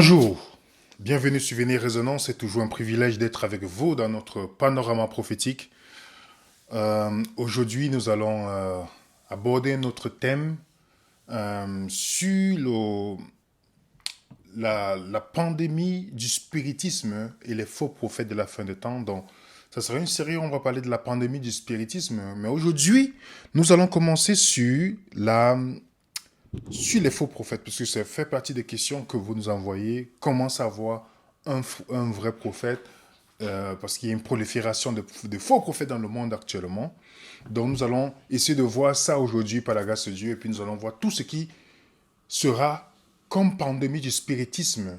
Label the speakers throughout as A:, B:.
A: Bonjour, bienvenue sur Venir Résonance, c'est toujours un privilège d'être avec vous dans notre panorama prophétique. Aujourd'hui, nous allons aborder notre thème sur la pandémie du spiritisme et les faux prophètes de la fin des temps. Donc, ça sera une série où on va parler de la pandémie du spiritisme, mais aujourd'hui, nous allons commencer sur les faux prophètes, parce que ça fait partie des questions que vous nous envoyez. Comment savoir un vrai prophète? Parce qu'il y a une prolifération de faux prophètes dans le monde actuellement. Donc nous allons essayer de voir ça aujourd'hui par la grâce de Dieu, et puis nous allons voir tout ce qui sera comme pandémie du spiritisme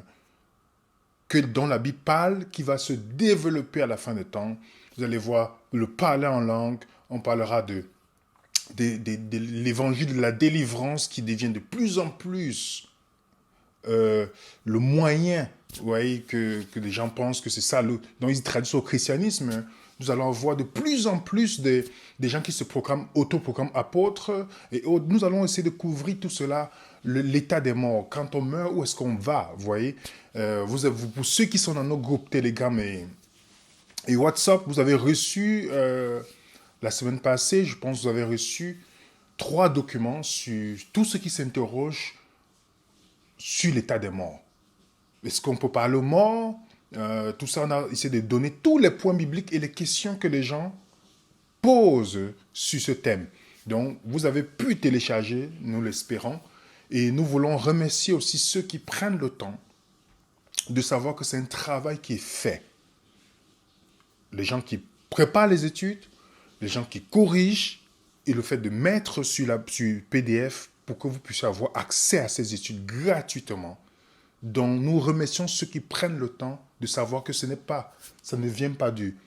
A: dont la Bible parle, qui va se développer à la fin des temps. Vous allez voir le parler en langue, on parlera de l'évangile de la délivrance qui devient de plus en plus le moyen, vous voyez, que les gens pensent que c'est ça, dont ils traduisent au christianisme. Nous allons voir de plus en plus des gens qui se autoproclament apôtres, et nous allons essayer de couvrir tout cela, l'état des morts. Quand on meurt, où est-ce qu'on va, vous voyez. Pour ceux qui sont dans nos groupes Telegram et WhatsApp, vous avez reçu... la semaine passée, je pense que vous avez reçu 3 documents sur tout ce qui s'interroge sur l'état des morts. Est-ce qu'on peut parler aux morts? Tout ça, on a essayé de donner tous les points bibliques et les questions que les gens posent sur ce thème. Donc, vous avez pu télécharger, nous l'espérons, et nous voulons remercier aussi ceux qui prennent le temps de savoir que c'est un travail qui est fait. Les gens qui préparent les études, les gens qui corrigent, et le fait de mettre sur PDF pour que vous puissiez avoir accès à ces études gratuitement. Donc nous remercions ceux qui prennent le temps de savoir que ça ne vient pas du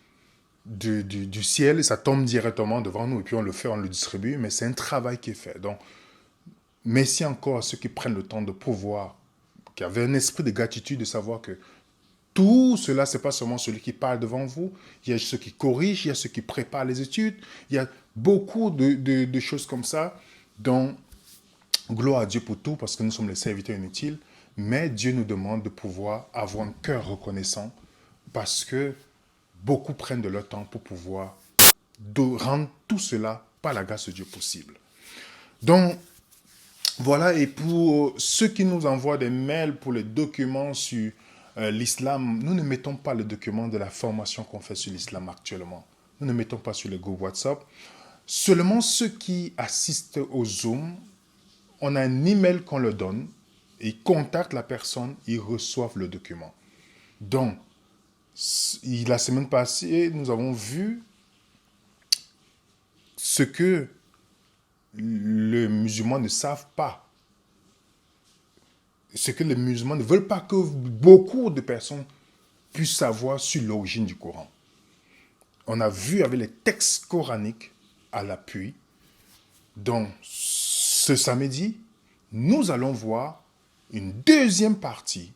A: ciel et ça tombe directement devant nous et puis on le fait, on le distribue, mais c'est un travail qui est fait. Donc merci encore à ceux qui prennent le temps de pouvoir, qui avaient un esprit de gratitude de savoir que tout cela, ce n'est pas seulement celui qui parle devant vous. Il y a ceux qui corrigent, il y a ceux qui préparent les études. Il y a beaucoup de choses comme ça. Donc, gloire à Dieu pour tout, parce que nous sommes les serviteurs inutiles. Mais Dieu nous demande de pouvoir avoir un cœur reconnaissant, parce que beaucoup prennent de leur temps pour pouvoir rendre tout cela, par la grâce de Dieu, possible. Donc, voilà, et pour ceux qui nous envoient des mails pour les documents sur l'islam, nous ne mettons pas le document de la formation qu'on fait sur l'islam actuellement. Nous ne mettons pas sur le groupe WhatsApp. Seulement ceux qui assistent au Zoom, on a un email qu'on leur donne, ils contactent la personne, ils reçoivent le document. Donc, la semaine passée, nous avons vu ce que les musulmans ne savent pas. Ce que les musulmans ne veulent pas que beaucoup de personnes puissent savoir sur l'origine du Coran. On a vu avec les textes coraniques à l'appui. Donc, ce samedi, nous allons voir une deuxième partie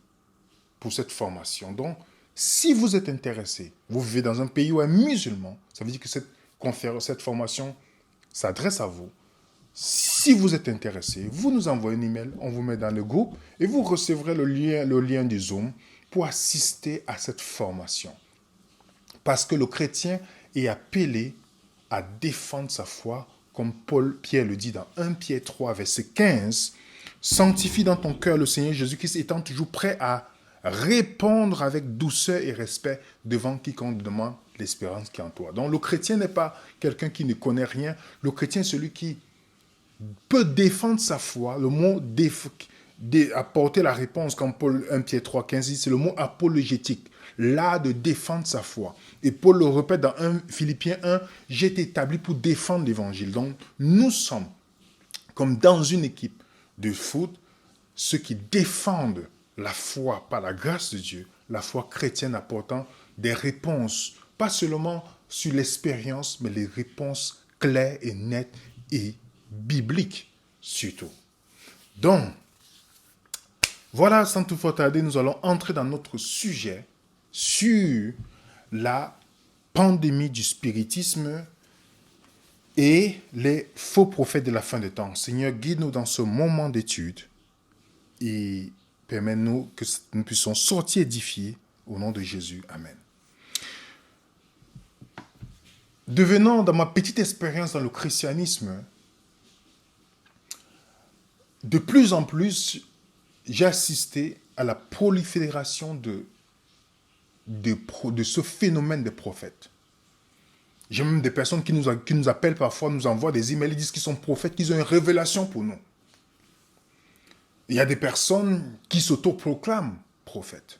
A: pour cette formation. Donc, si vous êtes intéressé, vous vivez dans un pays où un musulman, ça veut dire que cette formation s'adresse à vous. Si vous êtes intéressé, vous nous envoyez un email, on vous met dans le groupe et vous recevrez le lien du Zoom pour assister à cette formation. Parce que le chrétien est appelé à défendre sa foi, comme Pierre le dit dans 1 Pierre 3, verset 15. Sanctifie dans ton cœur le Seigneur Jésus-Christ, étant toujours prêt à répondre avec douceur et respect devant quiconque demande l'espérance qui est en toi. Donc le chrétien n'est pas quelqu'un qui ne connaît rien. Le chrétien est celui qui peut défendre sa foi. Le mot apporter la réponse, comme Paul 1 Pierre 3, 15 dit, c'est le mot apologétique, l'art de défendre sa foi. Et Paul le répète dans Philippiens 1, j'ai été établi pour défendre l'évangile. Donc nous sommes comme dans une équipe de foot, ceux qui défendent la foi par la grâce de Dieu, la foi chrétienne apportant des réponses, pas seulement sur l'expérience, mais les réponses claires et nettes et bibliques surtout. Donc, voilà, sans toutefois tarder, nous allons entrer dans notre sujet sur la pandémie du spiritisme et les faux prophètes de la fin des temps. Seigneur, guide-nous dans ce moment d'étude et Permets-nous que nous puissions sortir édifiés au nom de Jésus. Amen. Devenant dans ma petite expérience dans le christianisme, de plus en plus, j'ai assisté à la prolifération de ce phénomène des prophètes. J'ai même des personnes qui nous appellent parfois, nous envoient des emails, ils disent qu'ils sont prophètes, qu'ils ont une révélation pour nous. Il y a des personnes qui s'autoproclament prophètes.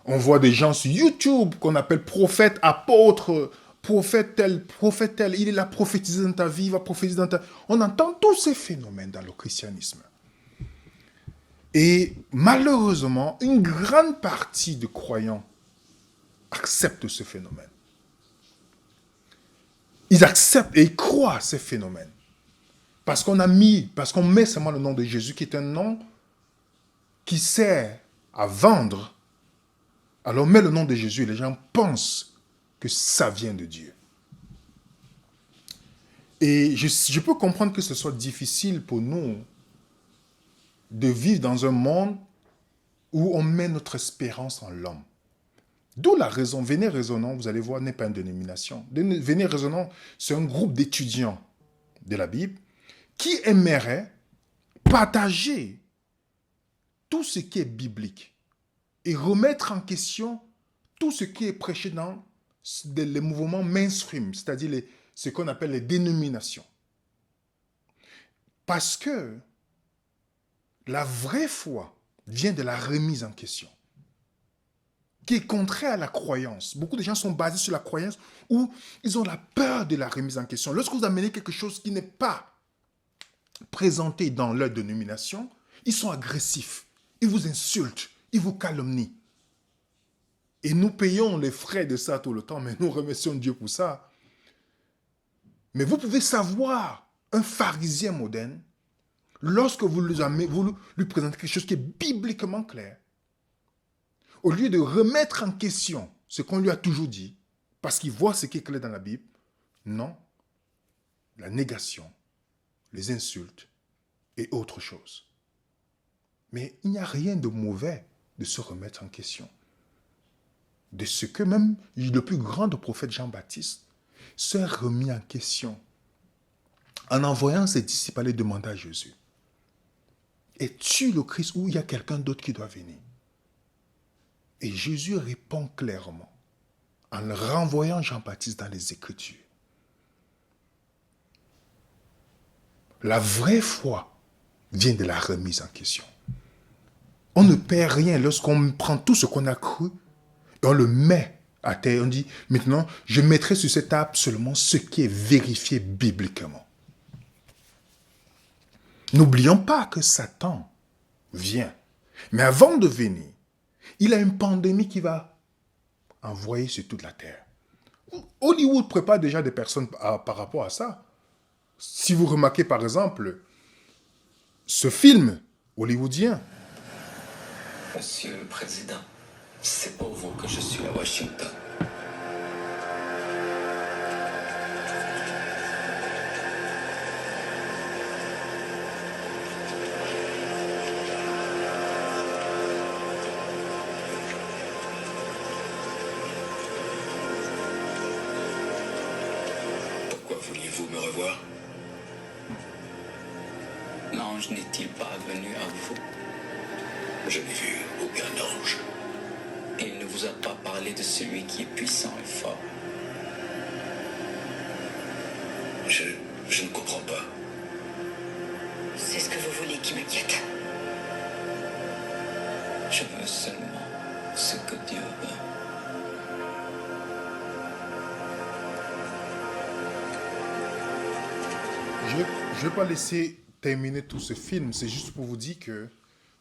A: On voit des gens sur YouTube qu'on appelle prophètes, apôtres, prophète tel, il est là prophétisé dans ta vie, il va prophétiser dans ta... On entend tous ces phénomènes dans le christianisme. Et malheureusement, une grande partie de croyants acceptent ce phénomène. Ils acceptent et ils croient à ces phénomènes. Parce qu'on met seulement le nom de Jésus, qui est un nom qui sert à vendre. Alors on met le nom de Jésus et les gens pensent que ça vient de Dieu. Et je peux comprendre que ce soit difficile pour nous de vivre dans un monde où on met notre espérance en l'homme. D'où la raison, Venez Raisonnons, vous allez voir, n'est pas une dénomination. Venez Raisonnons, c'est un groupe d'étudiants de la Bible qui aimerait partager tout ce qui est biblique et remettre en question tout ce qui est prêché dans les mouvements mainstream, c'est-à-dire ce qu'on appelle les dénominations. Parce que la vraie foi vient de la remise en question, qui est contraire à la croyance. Beaucoup de gens sont basés sur la croyance ou ils ont la peur de la remise en question. Lorsque vous amenez quelque chose qui n'est pas présenté dans leur dénomination, ils sont agressifs, ils vous insultent, ils vous calomnient. Et nous payons les frais de ça tout le temps, mais nous remercions Dieu pour ça. Mais vous pouvez savoir, un pharisien moderne, lorsque vous lui présentez quelque chose qui est bibliquement clair, au lieu de remettre en question ce qu'on lui a toujours dit, parce qu'il voit ce qui est clair dans la Bible, non, la négation, les insultes et autre chose. Mais il n'y a rien de mauvais de se remettre en question. De ce que même le plus grand prophète Jean-Baptiste s'est remis en question en envoyant ses disciples aller demander à Jésus: es-tu le Christ ou il y a quelqu'un d'autre qui doit venir? Et Jésus répond clairement en renvoyant Jean-Baptiste dans les Écritures. La vraie foi vient de la remise en question. On ne perd rien lorsqu'on prend tout ce qu'on a cru et on le met à terre. On dit, maintenant, je mettrai sur cette table seulement ce qui est vérifié bibliquement. N'oublions pas que Satan vient. Mais avant de venir, il a une pandémie qui va envoyer sur toute la terre. Hollywood prépare déjà des personnes par rapport à ça. Si vous remarquez par exemple ce film hollywoodien.
B: Monsieur le Président, c'est pour vous que je suis à Washington. Pourquoi vouliez-vous me revoir? L'ange n'est-il pas venu à vous? Je n'ai vu aucun ange. Et il ne vous a pas parlé de celui qui est puissant et fort? Je ne comprends pas.
C: C'est ce que vous voulez qui m'inquiète.
B: Je veux seulement ce que Dieu veut.
A: Je ne vais pas laisser terminer tout ce film. C'est juste pour vous dire que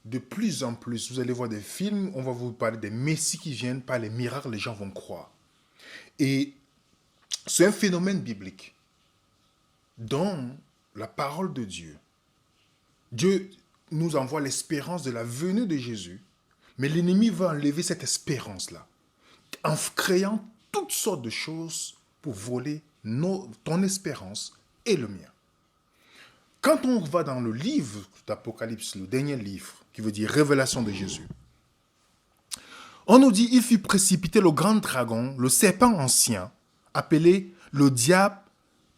A: de plus en plus, vous allez voir des films, on va vous parler des messies qui viennent, par les miracles, les gens vont croire. Et c'est un phénomène biblique. Dans la parole de Dieu, Dieu nous envoie l'espérance de la venue de Jésus, mais l'ennemi va enlever cette espérance-là, en créant toutes sortes de choses pour voler ton espérance et le mien. Quand on va dans le livre d'Apocalypse, le dernier livre, qui veut dire Révélation de Jésus, on nous dit, il fut précipité le grand dragon, le serpent ancien, appelé le diable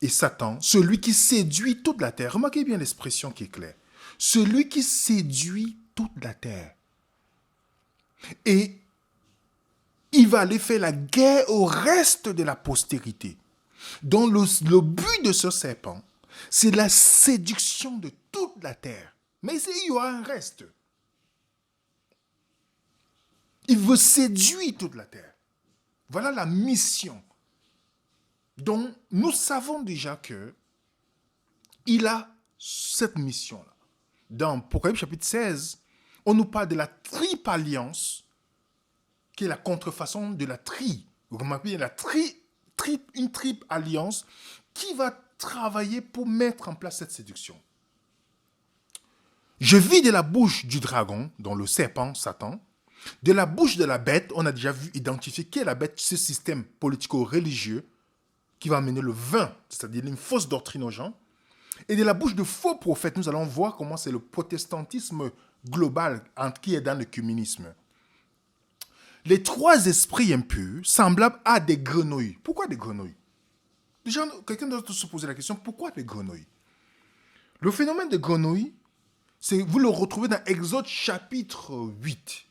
A: et Satan, celui qui séduit toute la terre. Remarquez bien l'expression qui est claire. Celui qui séduit toute la terre. Et il va aller faire la guerre au reste de la postérité. Donc le but de ce serpent, c'est la séduction de toute la terre. Mais il y aura un reste. Il veut séduire toute la terre. Voilà la mission. Donc, nous savons déjà que il a cette mission-là. Dans Apocalypse chapitre 16, on nous parle de la triple alliance, qui est la contrefaçon de la Vous remarquez, une triple alliance qui va travailler pour mettre en place cette séduction. Je vis de la bouche du dragon, dont le serpent, Satan, de la bouche de la bête, on a déjà vu identifier qui est la bête, ce système politico-religieux qui va amener le vin, c'est-à-dire une fausse doctrine aux gens. Et de la bouche de faux prophètes, nous allons voir comment c'est le protestantisme global qui est dans le communisme. Les trois esprits impurs, semblables à des grenouilles. Pourquoi des grenouilles? Déjà, quelqu'un doit se poser la question, pourquoi des grenouilles? Le phénomène des grenouilles, vous le retrouvez dans Exode chapitre 8.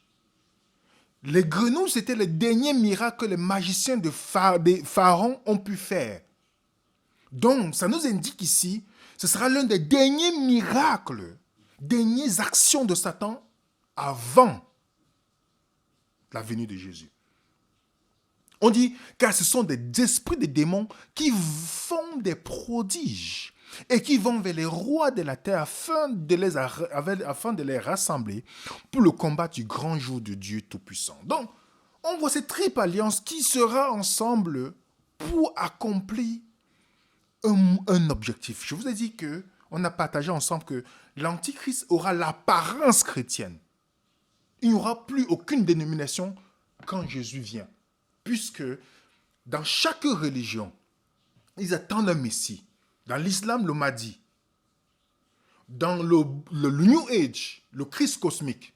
A: Les grenouilles, c'était le dernier miracle que les magiciens de Pharaon ont pu faire. Donc, ça nous indique ici, ce sera l'un des derniers miracles, dernières actions de Satan avant la venue de Jésus. On dit, car ce sont des esprits de démons qui font des prodiges et qui vont vers les rois de la terre afin de les rassembler pour le combat du grand jour de Dieu Tout-Puissant. Donc, on voit cette triple alliance qui sera ensemble pour accomplir un objectif. Je vous ai dit qu'on a partagé ensemble que l'Antichrist aura l'apparence chrétienne. Il n'y aura plus aucune dénomination quand Jésus vient. Puisque dans chaque religion, ils attendent un Messie. Dans l'islam, le Mahdi. Dans le New Age, le Christ cosmique.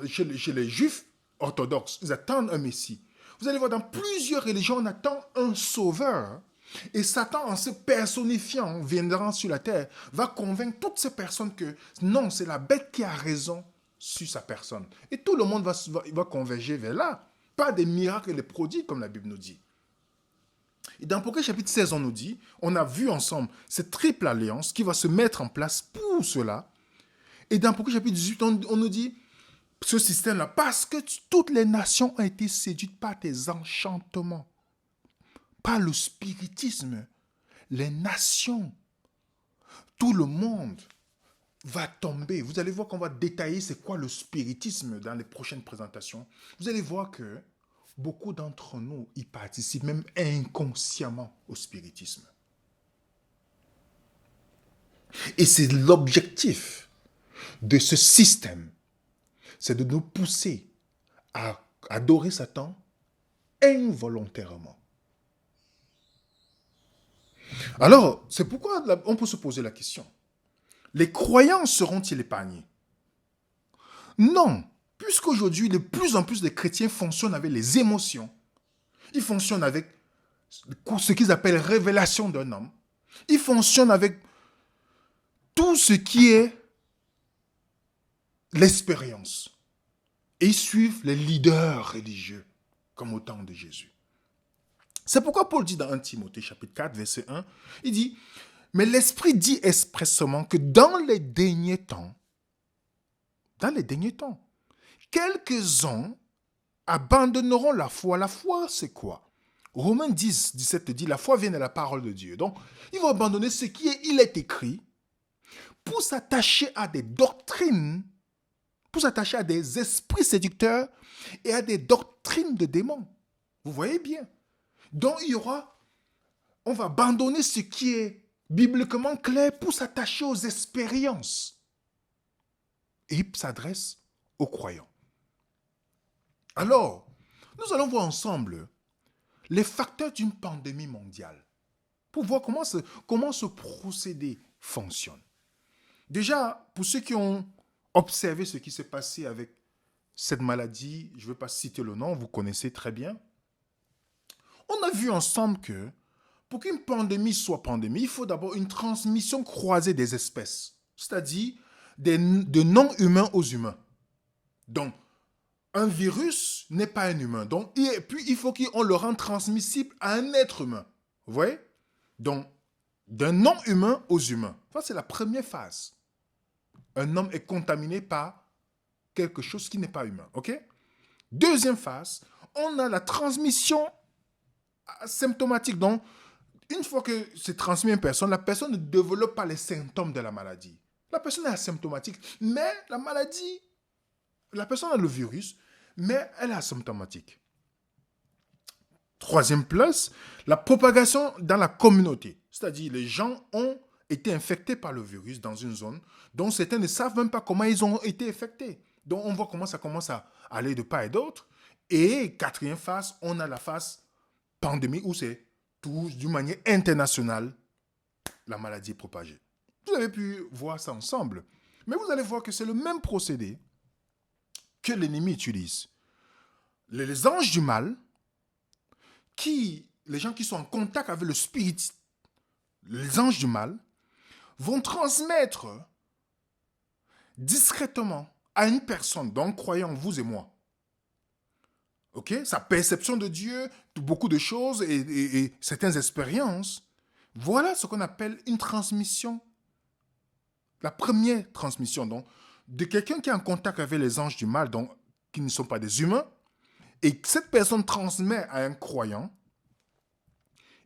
A: Chez les Juifs orthodoxes, ils attendent un Messie. Vous allez voir, dans plusieurs religions, on attend un sauveur. Et Satan, en se personnifiant, viendra sur la terre, va convaincre toutes ces personnes que non, c'est la bête qui a raison sur sa personne. Et tout le monde va converger vers là. Pas des miracles et des prodiges, comme la Bible nous dit. Et dans Apocalypse chapitre 16, on nous dit, on a vu ensemble cette triple alliance qui va se mettre en place pour cela. Et dans Apocalypse chapitre 18, on nous dit, ce système-là, parce que toutes les nations ont été séduites par tes enchantements, par le spiritisme, les nations, tout le monde va tomber. Vous allez voir qu'on va détailler c'est quoi le spiritisme dans les prochaines présentations. Vous allez voir que beaucoup d'entre nous y participent même inconsciemment au spiritisme. Et c'est l'objectif de ce système, c'est de nous pousser à adorer Satan involontairement. Alors, c'est pourquoi on peut se poser la question. Les croyants seront-ils épargnés? Non, puisqu'aujourd'hui, de plus en plus de chrétiens fonctionnent avec les émotions. Ils fonctionnent avec ce qu'ils appellent révélation d'un homme. Ils fonctionnent avec tout ce qui est l'expérience. Et ils suivent les leaders religieux, comme au temps de Jésus. C'est pourquoi Paul dit dans 1 Timothée chapitre 4, verset 1, il dit, mais l'Esprit dit expressément que dans les derniers temps, quelques-uns abandonneront la foi. La foi, c'est quoi? Romains 10, 17 dit, la foi vient de la parole de Dieu. Donc, ils vont abandonner ce qui est écrit pour s'attacher à des doctrines, pour s'attacher à des esprits séducteurs et à des doctrines de démons. Vous voyez bien. Donc, on va abandonner ce qui est bibliquement clair pour s'attacher aux expériences. Et il s'adresse aux croyants. Alors, nous allons voir ensemble les facteurs d'une pandémie mondiale. pour voir comment ce procédé fonctionne. Déjà, pour ceux qui ont observé ce qui s'est passé avec cette maladie, je ne vais pas citer le nom, vous connaissez très bien. On a vu ensemble que pour qu'une pandémie soit pandémie, il faut d'abord une transmission croisée des espèces, c'est-à-dire de non-humains aux humains. Donc, un virus n'est pas un humain. Donc, et puis, il faut qu'on le rende transmissible à un être humain. Vous voyez? Donc, d'un non-humain aux humains. Ça, c'est la première phase. Un homme est contaminé par quelque chose qui n'est pas humain. OK? Deuxième phase, on a la transmission symptomatique. Donc, une fois que c'est transmis à une personne, la personne ne développe pas les symptômes de la maladie. La personne est asymptomatique, mais la personne a le virus, mais elle est asymptomatique. Troisième place, la propagation dans la communauté. C'est-à-dire, les gens ont été infectés par le virus dans une zone dont certains ne savent même pas comment ils ont été infectés. Donc, on voit comment ça commence à aller de part et d'autre. Et quatrième phase, on a la phase pandémie où c'est tout d'une manière internationale, la maladie est propagée. Vous avez pu voir ça ensemble. Mais vous allez voir que c'est le même procédé que l'ennemi utilise. Les anges du mal, les gens qui sont en contact avec le spirit, les anges du mal, vont transmettre discrètement à une personne, donc croyant vous et moi, sa perception de Dieu, beaucoup de choses et certaines expériences. Voilà ce qu'on appelle une transmission. La première transmission, donc, de quelqu'un qui est en contact avec les anges du mal, donc, qui ne sont pas des humains, et cette personne transmet à un croyant.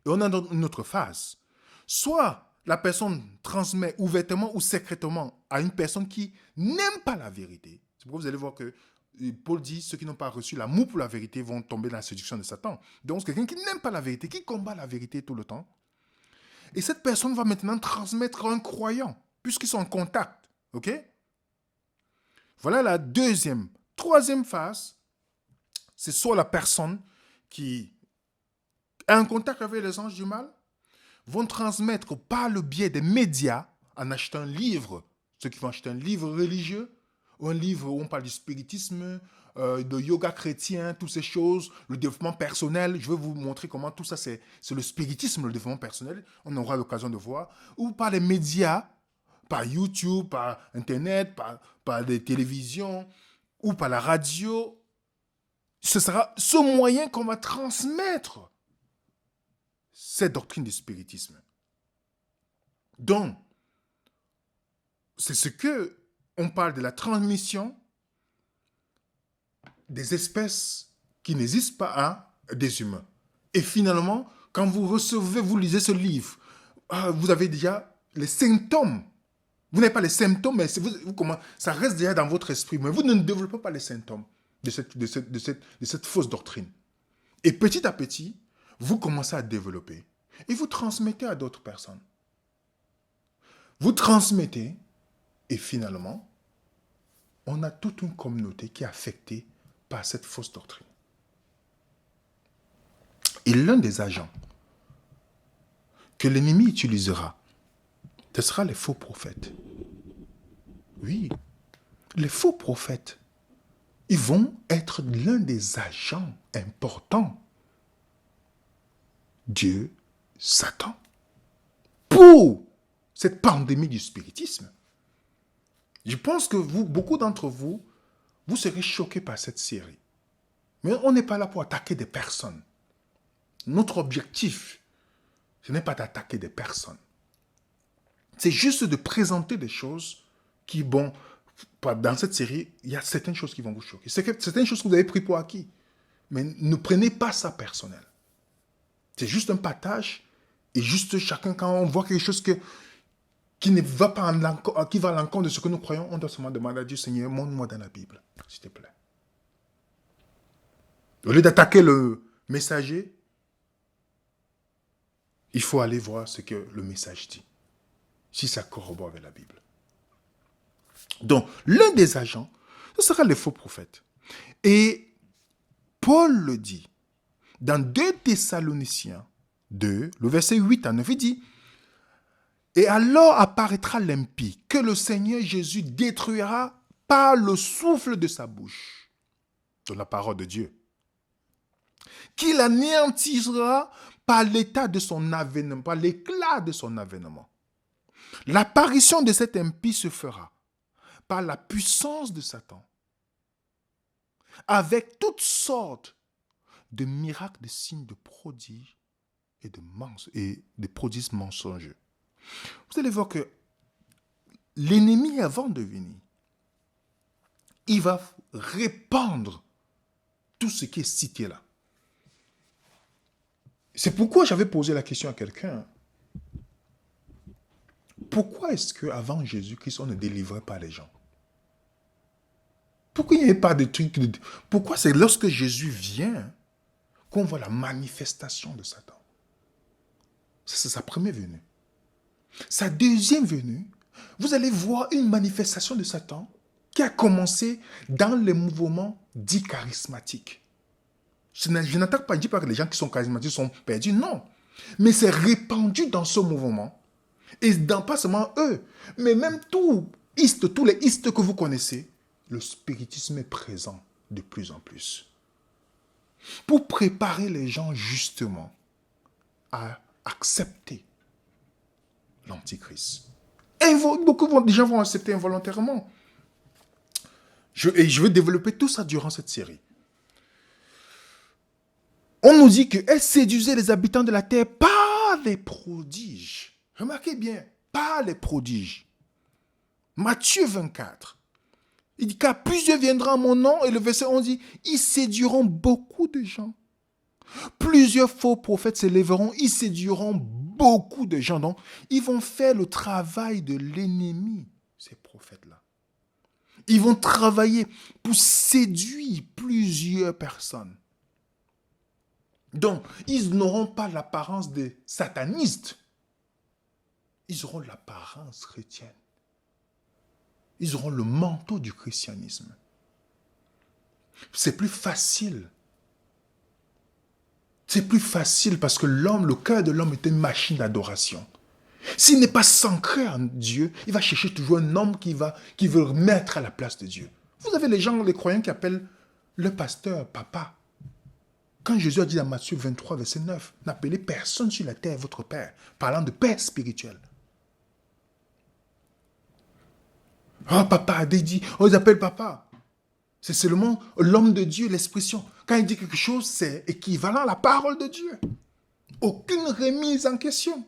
A: Et on a une autre phase. Soit la personne transmet ouvertement ou secrètement à une personne qui n'aime pas la vérité. C'est pourquoi vous allez voir que Paul dit, ceux qui n'ont pas reçu l'amour pour la vérité vont tomber dans la séduction de Satan. Donc, c'est quelqu'un qui n'aime pas la vérité, qui combat la vérité tout le temps. Et cette personne va maintenant transmettre à un croyant, puisqu'ils sont en contact. OK? Voilà la deuxième. Troisième phase, c'est soit la personne qui est en contact avec les anges du mal, vont transmettre par le biais des médias, en achetant un livre, ceux qui vont acheter un livre religieux, ou un livre où on parle du spiritisme, de yoga chrétien, toutes ces choses, le développement personnel. Je vais vous montrer comment tout ça, c'est le spiritisme, le développement personnel. On aura l'occasion de voir. Ou par les médias, par YouTube, par Internet, par les télévisions, ou par la radio. Ce sera ce moyen qu'on va transmettre cette doctrine du spiritisme. Donc, c'est ce que on parle de la transmission des espèces qui n'existent pas à des humains. Et finalement, quand vous lisez ce livre, vous avez déjà les symptômes. Vous n'avez pas les symptômes, mais ça reste déjà dans votre esprit. Mais vous ne développez pas les symptômes de cette fausse doctrine. Et petit à petit, vous commencez à développer. Et vous transmettez à d'autres personnes. Vous transmettez, et finalement, on a toute une communauté qui est affectée par cette fausse doctrine. Et l'un des agents que l'ennemi utilisera, ce sera les faux prophètes. Oui, les faux prophètes, ils vont être l'un des agents importants. Dieu, Satan, pour cette pandémie du spiritisme. Je pense que beaucoup d'entre vous, vous serez choqués par cette série. Mais on n'est pas là pour attaquer des personnes. Notre objectif, ce n'est pas d'attaquer des personnes. C'est juste de présenter des choses qui, dans cette série, il y a certaines choses qui vont vous choquer. C'est certaines choses que vous avez pris pour acquis. Mais ne prenez pas ça personnel. C'est juste un partage. Et juste chacun, quand on voit quelque chose qui ne va pas qui va à l'encontre de ce que nous croyons, on doit seulement demander à Dieu, Seigneur, montre-moi dans la Bible, s'il te plaît. Au lieu d'attaquer le messager, il faut aller voir ce que le message dit, si ça corrobore avec la Bible. Donc, l'un des agents, ce sera les faux prophètes. Et Paul le dit dans 2 Thessaloniciens, 2, le verset 8 à 9, il dit « Et alors apparaîtra l'impie, que le Seigneur Jésus détruira par le souffle de sa bouche. » De la parole de Dieu. « Qu'il anéantira par l'état de son avènement, par l'éclat de son avènement. L'apparition de cet impie se fera par la puissance de Satan, avec toutes sortes de miracles, de signes, de prodiges et de prodiges mensongers. » Vous allez voir que l'ennemi, avant de venir, il va répandre tout ce qui est cité là. C'est pourquoi j'avais posé la question à quelqu'un. Pourquoi est-ce qu'avant Jésus-Christ, on ne délivrait pas les gens? Pourquoi il n'y avait pas de trucs? Pourquoi c'est lorsque Jésus vient qu'on voit la manifestation de Satan? C'est sa première venue. Sa deuxième venue, vous allez voir une manifestation de Satan qui a commencé dans les mouvements dits charismatiques. Je n'attaque pas, je ne dis pas que les gens qui sont charismatiques sont perdus, non. Mais c'est répandu dans ce mouvement. Et pas seulement eux, mais même tous les istes que vous connaissez, le spiritisme est présent de plus en plus. Pour préparer les gens justement à accepter l'Antichrist. Et beaucoup de gens vont accepter involontairement. Je vais développer tout ça durant cette série. On nous dit qu'elle séduisait les habitants de la terre par les prodiges. Remarquez bien, par les prodiges. Matthieu 24. Il dit qu'à plusieurs viendront en mon nom, et le verset 11 dit, ils séduiront beaucoup de gens. Plusieurs faux prophètes s'élèveront, ils séduiront beaucoup de gens. Donc, ils vont faire le travail de l'ennemi, ces prophètes-là. Ils vont travailler pour séduire plusieurs personnes. Donc, ils n'auront pas l'apparence des satanistes. Ils auront l'apparence chrétienne. Ils auront le manteau du christianisme. C'est plus facile. C'est plus facile parce que le cœur de l'homme est une machine d'adoration. S'il n'est pas s'ancrer en Dieu, il va chercher toujours un homme qui veut remettre à la place de Dieu. Vous avez les gens, les croyants qui appellent le pasteur papa. Quand Jésus a dit dans Matthieu 23, verset 9, « N'appelez personne sur la terre votre père », parlant de père spirituel. Oh, papa a dit, on les appelle papa. C'est seulement l'homme de Dieu, l'expression. Quand il dit quelque chose, c'est équivalent à la parole de Dieu. Aucune remise en question.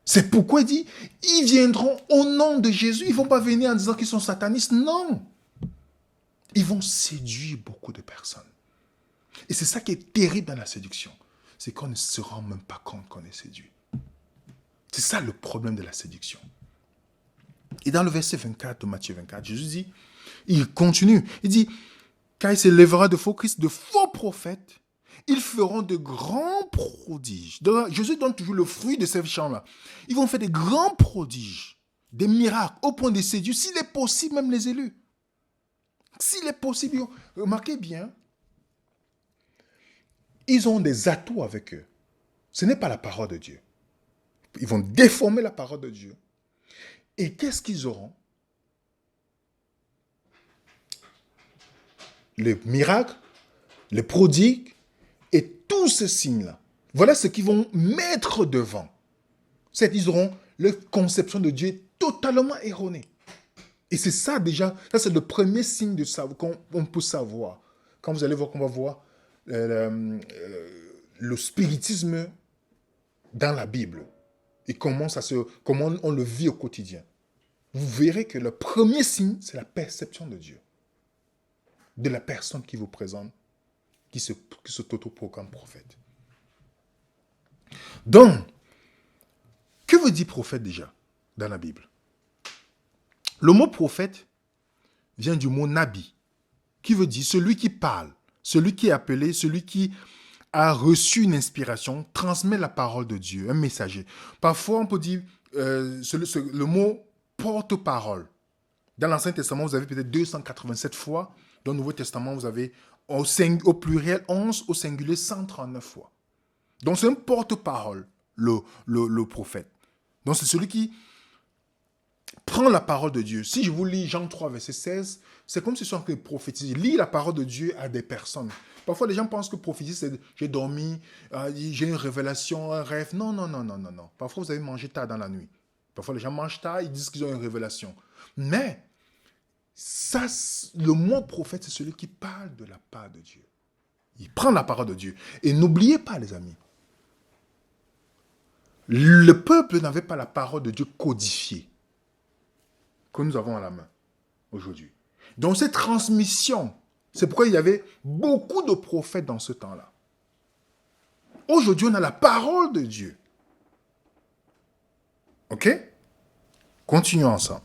A: C'est pourquoi il dit, ils viendront au nom de Jésus. Ils ne vont pas venir en disant qu'ils sont satanistes. Non. Ils vont séduire beaucoup de personnes. Et c'est ça qui est terrible dans la séduction. C'est qu'on ne se rend même pas compte qu'on est séduit. C'est ça le problème de la séduction. Et dans le verset 24 de Matthieu 24, Jésus dit, il continue, il dit, car il s'élèvera de faux Christ, de faux prophètes, ils feront de grands prodiges. Donc, Jésus donne toujours le fruit de ces champs-là. Ils vont faire des grands prodiges, des miracles, au point de séduire, s'il est possible, même les élus. S'il est possible, remarquez bien, ils ont des atouts avec eux. Ce n'est pas la parole de Dieu. Ils vont déformer la parole de Dieu. Et qu'est-ce qu'ils auront? Les miracles, les prodigues et tous ces signes-là. Voilà ce qu'ils vont mettre devant. C'est qu'ils auront leur conception de Dieu totalement erronée. Et c'est ça déjà, ça c'est le premier signe de savoir qu'on peut savoir. Quand vous allez voir qu'on va voir le spiritisme dans la Bible et comment on le vit au quotidien. Vous verrez que le premier signe, c'est la perception de Dieu. De la personne qui vous présente, qui se autoproclame prophète. Donc, que veut dire prophète déjà dans la Bible? Le mot prophète vient du mot nabi, qui veut dire celui qui parle, celui qui est appelé, celui qui a reçu une inspiration, transmet la parole de Dieu, un messager. Parfois, on peut dire le mot porte-parole. Dans l'Ancien Testament, vous avez peut-être 287 fois. Dans le Nouveau Testament, vous avez au pluriel 11, au singulier 139 fois. Donc, c'est un porte-parole, le prophète. Donc, c'est celui qui prends la parole de Dieu. Si je vous lis Jean 3, verset 16, c'est comme si ce sont que prophétiser. Lis la parole de Dieu à des personnes. Parfois, les gens pensent que prophétiser, c'est j'ai dormi, j'ai une révélation, un rêve. Non, non, non, non, non, non. Parfois, vous avez mangé tard dans la nuit. Parfois, les gens mangent tard, ils disent qu'ils ont une révélation. Mais, ça, le mot prophète, c'est celui qui parle de la part de Dieu. Il prend la parole de Dieu. Et n'oubliez pas, les amis, le peuple n'avait pas la parole de Dieu codifiée que nous avons à la main aujourd'hui. Donc cette transmission, c'est pourquoi il y avait beaucoup de prophètes dans ce temps-là. Aujourd'hui, on a la parole de Dieu. Ok? Continuons ensemble.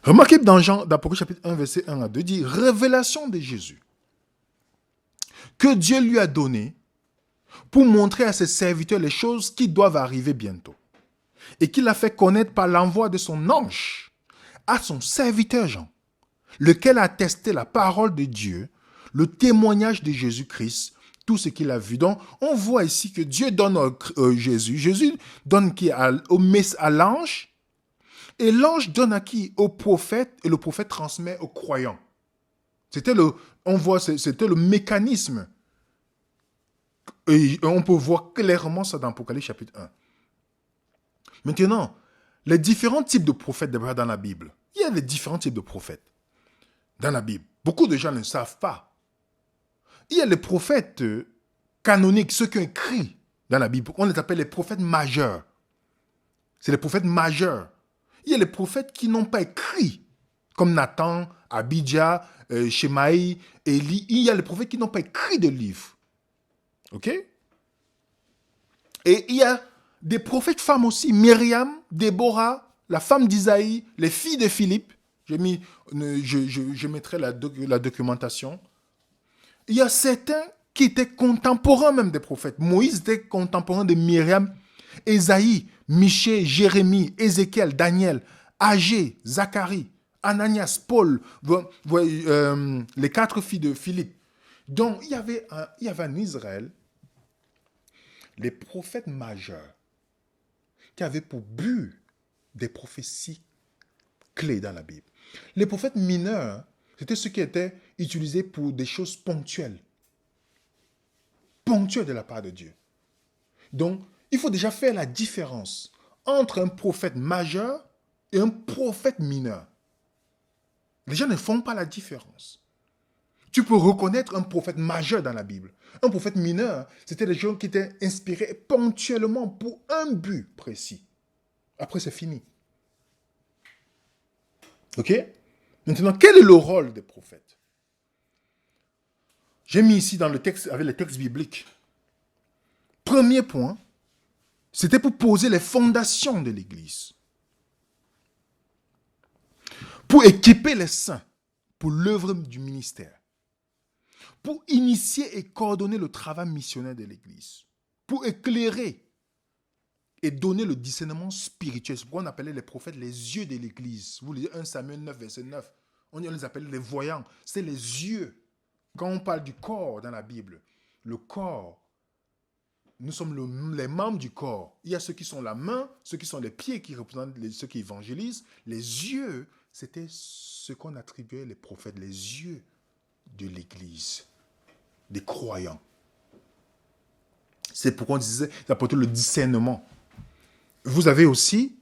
A: Remarquez dans Apocalypse chapitre 1, verset 1 à 2, dit « Révélation de Jésus que Dieu lui a donné pour montrer à ses serviteurs les choses qui doivent arriver bientôt. Et qu'il a fait connaître par l'envoi de son ange à son serviteur Jean, lequel a attesté la parole de Dieu, le témoignage de Jésus-Christ, tout ce qu'il a vu. Donc, on voit ici que Dieu donne Jésus. Jésus donne qui à l'ange, et l'ange donne à qui? Au prophète, et le prophète transmet aux croyants. C'était le mécanisme. Et on peut voir clairement ça dans Apocalypse chapitre 1. Maintenant, les différents types de prophètes dans la Bible. Il y a les différents types de prophètes dans la Bible. Beaucoup de gens ne savent pas. Il y a les prophètes canoniques, ceux qui ont écrit dans la Bible. On les appelle les prophètes majeurs. C'est les prophètes majeurs. Il y a les prophètes qui n'ont pas écrit, comme Nathan, Abijah, Shemaï, Élie. Il y a les prophètes qui n'ont pas écrit de livres. Ok? Et il y a des prophètes femmes aussi, Myriam, Déborah, la femme d'Isaïe, les filles de Philippe. Je mettrai la documentation. Il y a certains qui étaient contemporains même des prophètes. Moïse était contemporain de Myriam, Ésaïe, Michée, Jérémie, Ézéchiel, Daniel, Agé, Zacharie, Ananias, Paul, les 4 filles de Philippe. Donc, il y avait en Israël les prophètes majeurs qui avaient pour but des prophéties clés dans la Bible. Les prophètes mineurs, c'était ceux qui étaient utilisés pour des choses ponctuelles. Ponctuelles de la part de Dieu. Donc, il faut déjà faire la différence entre un prophète majeur et un prophète mineur. Les gens ne font pas la différence. Tu peux reconnaître un prophète majeur dans la Bible. Un prophète mineur, c'était des gens qui étaient inspirés ponctuellement pour un but précis. Après, c'est fini. Ok? Maintenant, quel est le rôle des prophètes? J'ai mis ici dans le texte, avec les textes bibliques. Premier point, c'était pour poser les fondations de l'Église. Pour équiper les saints pour l'œuvre du ministère. Pour initier et coordonner le travail missionnaire de l'Église. Pour éclairer et donner le discernement spirituel. C'est pourquoi on appelait les prophètes les yeux de l'Église. Vous lisez 1 Samuel 9, verset 9. On les appelle les voyants. C'est les yeux. Quand on parle du corps dans la Bible, le corps, nous sommes les membres du corps. Il y a ceux qui sont la main, ceux qui sont les pieds qui représentent ceux qui évangélisent. Les yeux, c'était ce qu'on attribuait les prophètes, les yeux de l'Église, des croyants. C'est pourquoi on disait d'apporter le discernement. Vous avez aussi,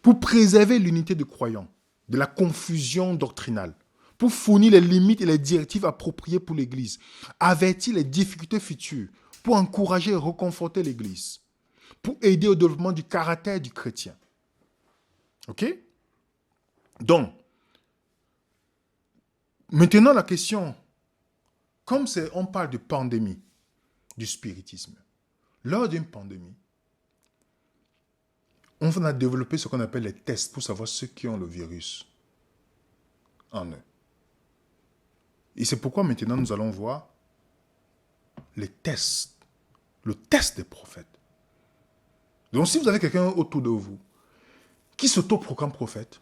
A: pour préserver l'unité des croyants, de la confusion doctrinale, pour fournir les limites et les directives appropriées pour l'Église, avertir les difficultés futures, pour encourager et reconforter l'Église, pour aider au développement du caractère du chrétien. Ok? Donc, maintenant la question, comme on parle de pandémie, du spiritisme, lors d'une pandémie, on a développé ce qu'on appelle les tests pour savoir ceux qui ont le virus en eux. Et c'est pourquoi maintenant nous allons voir les tests, le test des prophètes. Donc si vous avez quelqu'un autour de vous qui s'auto-proclame prophète,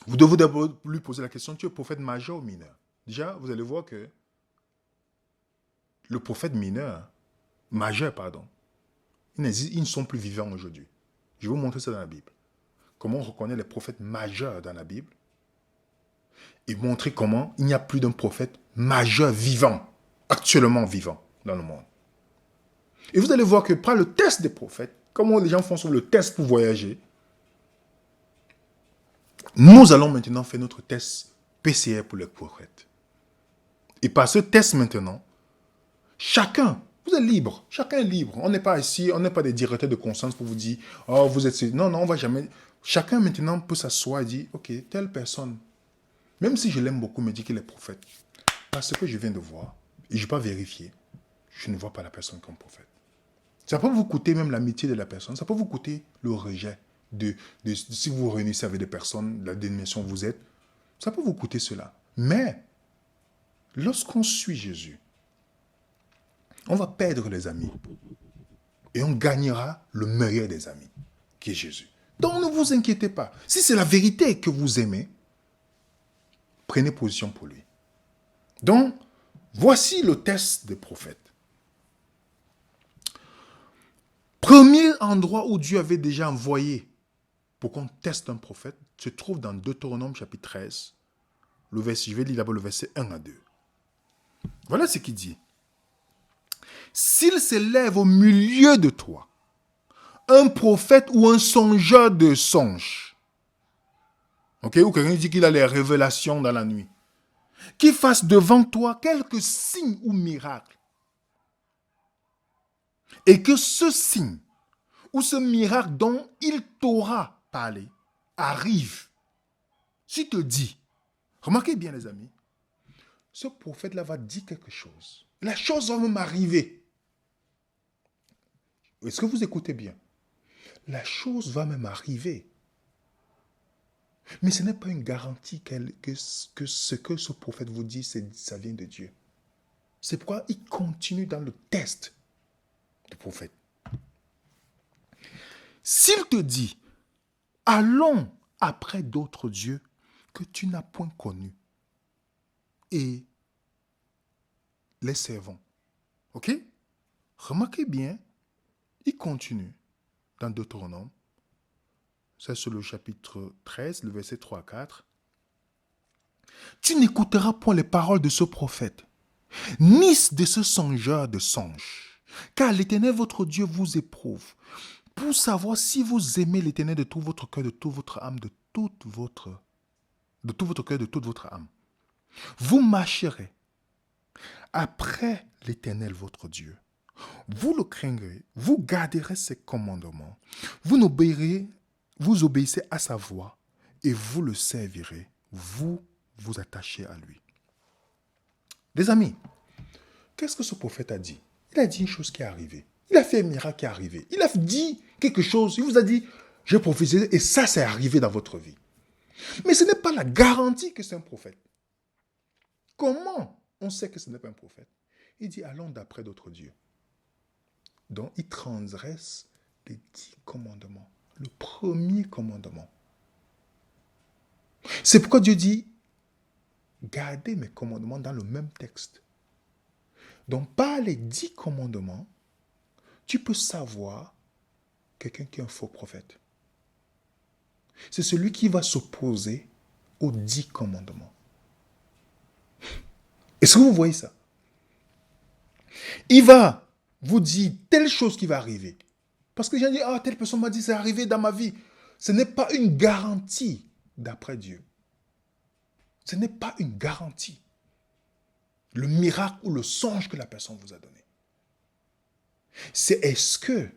A: vous devez d'abord lui poser la question, tu es prophète majeur ou mineur? Déjà, vous allez voir que le prophète mineur, majeurs, pardon. Ils ne sont plus vivants aujourd'hui. Je vais vous montrer ça dans la Bible. Comment on reconnaît les prophètes majeurs dans la Bible et montrer comment il n'y a plus d'un prophète majeur vivant, actuellement vivant dans le monde. Et vous allez voir que par le test des prophètes, comment les gens font sur le test pour voyager, nous allons maintenant faire notre test PCR pour les prophètes. Et par ce test maintenant, chacun, vous êtes libre, chacun est libre. On n'est pas ici, on n'est pas des directeurs de conscience pour vous dire, oh vous êtes... Non, on va jamais... Chacun maintenant peut s'asseoir et dire, ok, telle personne, même si je l'aime beaucoup, me dit qu'il est prophète. Parce que je viens de voir, et je ne vais pas vérifier, je ne vois pas la personne comme prophète. Ça peut vous coûter même l'amitié de la personne, ça peut vous coûter le rejet si vous vous réunissez avec des personnes, de la dénomination où vous êtes, ça peut vous coûter cela. Mais, lorsqu'on suit Jésus, on va perdre les amis. Et on gagnera le meilleur des amis, qui est Jésus. Donc ne vous inquiétez pas. Si c'est la vérité que vous aimez, prenez position pour lui. Donc, voici le test des prophètes. Premier endroit où Dieu avait déjà envoyé pour qu'on teste un prophète se trouve dans Deutéronome chapitre 13. Je vais lire d'abord le verset 1 à 2. Voilà ce qu'il dit. S'il s'élève au milieu de toi un prophète ou un songeur de songes, ok, ou quelqu'un dit qu'il a les révélations dans la nuit, qui fasse devant toi quelques signes ou miracles, et que ce signe ou ce miracle dont il t'aura parlé arrive, s'il te dit, remarquez bien les amis, ce prophète-là va dire quelque chose. La chose va même arriver. Est-ce que vous écoutez bien? La chose va même arriver. Mais ce n'est pas une garantie que ce que ce prophète vous dit, ça vient de Dieu. C'est pourquoi il continue dans le test du prophète. S'il te dit, allons après d'autres dieux que tu n'as point connus et les servons. Ok? Remarquez bien, il continue dans Deutéronome. C'est sur le chapitre 13, le verset 3 à 4. Tu n'écouteras point les paroles de ce prophète, ni de ce songeur de songes, car l'Éternel votre Dieu vous éprouve, pour savoir si vous aimez l'Éternel de tout votre cœur, de toute votre âme, de tout votre cœur, de toute votre âme. Vous marcherez après l'Éternel votre Dieu. Vous le craindrez, vous garderez ses commandements, vous obéissez à sa voix et vous le servirez, vous vous attachez à lui. Les amis, qu'est-ce que ce prophète a dit? Il a dit une chose qui est arrivée. Il a fait un miracle qui est arrivé. Il a dit quelque chose, il vous a dit, j'ai prophétisé et ça c'est arrivé dans votre vie. Mais ce n'est pas la garantie que c'est un prophète. Comment on sait que ce n'est pas un prophète? Il dit, allons d'après d'autres dieux. Donc, il transgresse les 10 commandements. Le premier commandement. C'est pourquoi Dieu dit, gardez mes commandements dans le même texte. Donc, par les 10 commandements, tu peux savoir quelqu'un qui est un faux prophète. C'est celui qui va s'opposer aux 10 commandements. Est-ce que vous voyez ça? Il va vous dire telle chose qui va arriver. Parce que j'ai dit, telle personne m'a dit, c'est arrivé dans ma vie. Ce n'est pas une garantie d'après Dieu. Ce n'est pas une garantie. Le miracle ou le songe que la personne vous a donné. C'est est-ce que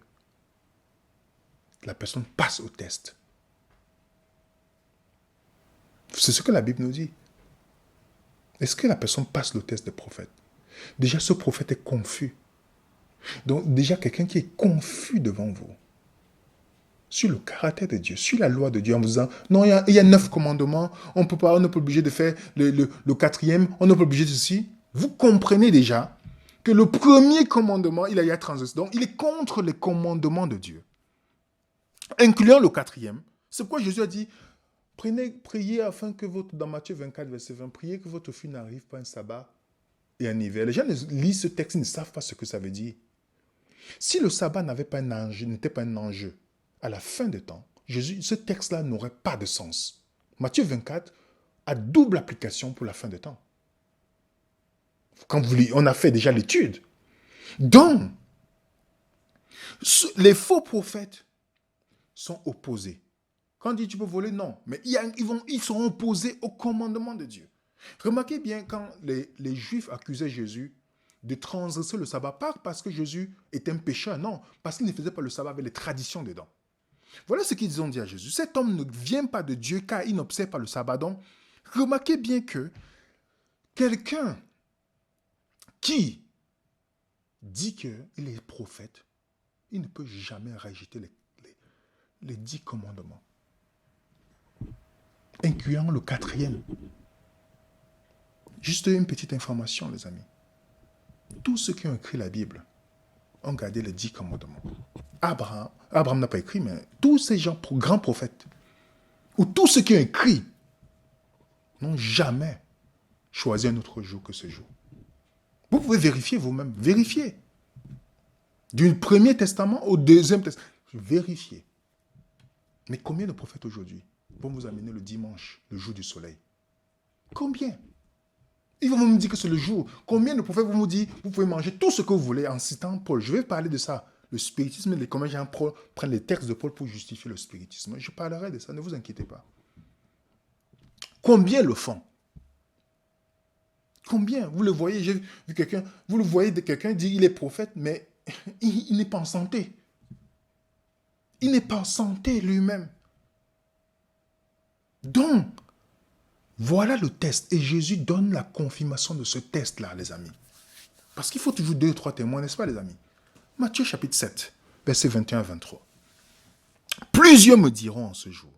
A: la personne passe au test. C'est ce que la Bible nous dit. Est-ce que la personne passe le test des prophètes? Déjà, ce prophète est confus. Donc, déjà, quelqu'un qui est confus devant vous, sur le caractère de Dieu, sur la loi de Dieu, en vous disant, non, il y a 9 commandements, on n'est pas obligé de faire le 4e, on n'est pas obligé de ceci. Vous comprenez déjà que le premier commandement, il a été transgressé. Donc, il est contre les commandements de Dieu. Incluant le 4e. C'est pourquoi Jésus a dit, priez afin que dans Matthieu 24, verset 20, priez que votre fille n'arrive pas un sabbat et un hiver. Les gens lisent ce texte, ils ne savent pas ce que ça veut dire. Si le sabbat n'était pas un enjeu à la fin des temps, ce texte-là n'aurait pas de sens. Matthieu 24 a double application pour la fin des temps. On a fait déjà l'étude. Donc, les faux prophètes sont opposés. Quand on dit tu peux voler, non. Mais ils sont opposés au commandement de Dieu. Remarquez bien quand les Juifs accusaient Jésus de transgresser le sabbat, pas parce que Jésus était un pécheur, non, parce qu'il ne faisait pas le sabbat avec les traditions dedans. Voilà ce qu'ils ont dit à Jésus. Cet homme ne vient pas de Dieu car il n'observe pas le sabbat. Donc, remarquez bien que quelqu'un qui dit qu'il est prophète, il ne peut jamais rejeter les 10 commandements, incluant le 4e. Juste une petite information, les amis. Tous ceux qui ont écrit la Bible ont gardé les 10 commandements. Abraham n'a pas écrit, mais tous ces gens, grands prophètes, ou tous ceux qui ont écrit, n'ont jamais choisi un autre jour que ce jour. Vous pouvez vérifier vous-même, vérifiez. Du Premier Testament au Deuxième Testament, vérifiez. Mais combien de prophètes aujourd'hui vont vous amener le dimanche, le jour du soleil? Combien? Ils vont me dire que c'est le jour. Combien de prophètes vont vous dire, vous pouvez manger tout ce que vous voulez en citant Paul? Je vais parler de ça. Le spiritisme, comment les gens prennent les textes de Paul pour justifier le spiritisme. Je parlerai de ça, ne vous inquiétez pas. Combien le font? Combien? Vous le voyez, j'ai vu quelqu'un, vous le voyez de quelqu'un dire il est prophète, mais il n'est pas en santé. Il n'est pas en santé lui-même. Donc, voilà le test. Et Jésus donne la confirmation de ce test-là, les amis. Parce qu'il faut toujours 2 ou 3 témoins, n'est-ce pas, les amis? Matthieu chapitre 7, versets 21 à 23. Plusieurs me diront en ce jour,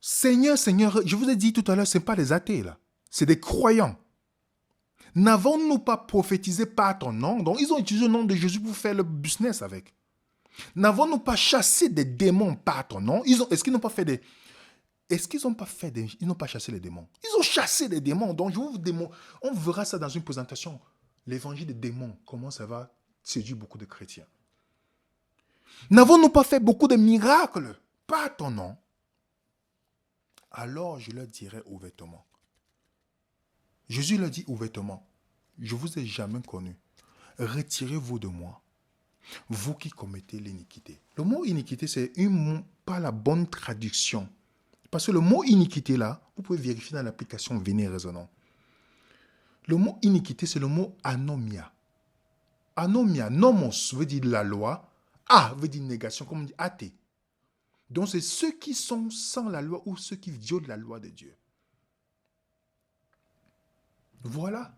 A: Seigneur, Seigneur, je vous ai dit tout à l'heure, ce n'est pas des athées, là. C'est des croyants. N'avons-nous pas prophétisé par ton nom? Donc, ils ont utilisé le nom de Jésus pour faire le business avec. N'avons-nous pas chassé des démons par ton nom? Est-ce qu'ils n'ont pas fait des... Ils n'ont pas chassé les démons. Ils ont chassé les démons. Donc, on verra ça dans une présentation. L'évangile des démons, comment ça va séduire beaucoup de chrétiens. N'avons-nous pas fait beaucoup de miracles par ton nom? Alors, je leur dirai ouvertement. Jésus leur dit ouvertement, je ne vous ai jamais connu. Retirez-vous de moi, vous qui commettez l'iniquité. Le mot iniquité, c'est pas la bonne traduction. Parce que le mot iniquité, là, vous pouvez vérifier dans l'application Venez Raisonnant. Le mot iniquité, c'est le mot anomia. Anomia, nomos veut dire la loi, a veut dire négation, comme on dit athée. Donc, c'est ceux qui sont sans la loi ou ceux qui violent la loi de Dieu. Voilà.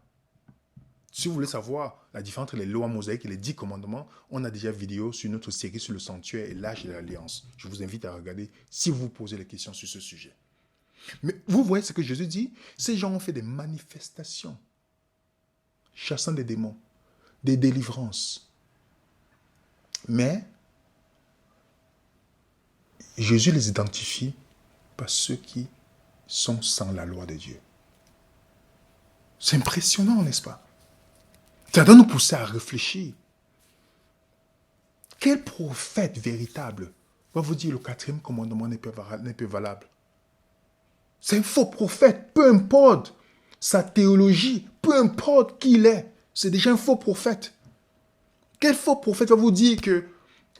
A: Si vous voulez savoir la différence entre les lois mosaïques et les 10 commandements, on a déjà vidéo sur notre série sur le sanctuaire et l'âge de l'alliance. Je vous invite à regarder si vous vous posez des questions sur ce sujet. Mais vous voyez ce que Jésus dit? Ces gens ont fait des manifestations, chassant des démons, des délivrances. Mais Jésus les identifie par ceux qui sont sans la loi de Dieu. C'est impressionnant, n'est-ce pas? Ça doit nous pousser à réfléchir. Quel prophète véritable va vous dire le 4e commandement n'est plus valable? C'est un faux prophète, peu importe sa théologie, peu importe qui il est, c'est déjà un faux prophète. Quel faux prophète va vous dire que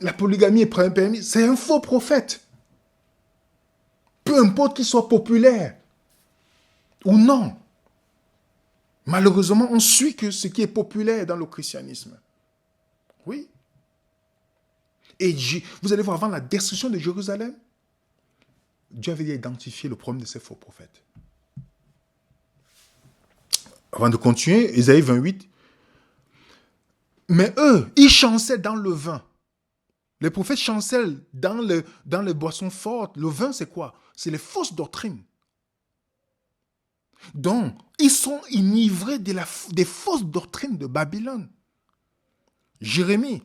A: la polygamie est permise? C'est un faux prophète. Peu importe qu'il soit populaire ou non. Malheureusement, on suit que ce qui est populaire dans le christianisme. Oui. Et vous allez voir, avant la destruction de Jérusalem, Dieu avait identifié le problème de ces faux prophètes. Avant de continuer, Ésaïe 28. Mais eux, ils chançaient dans le vin. Les prophètes chancellent dans les boissons fortes. Le vin, c'est quoi? C'est les fausses doctrines. Donc, ils sont enivrés des fausses doctrines de Babylone. Jérémie,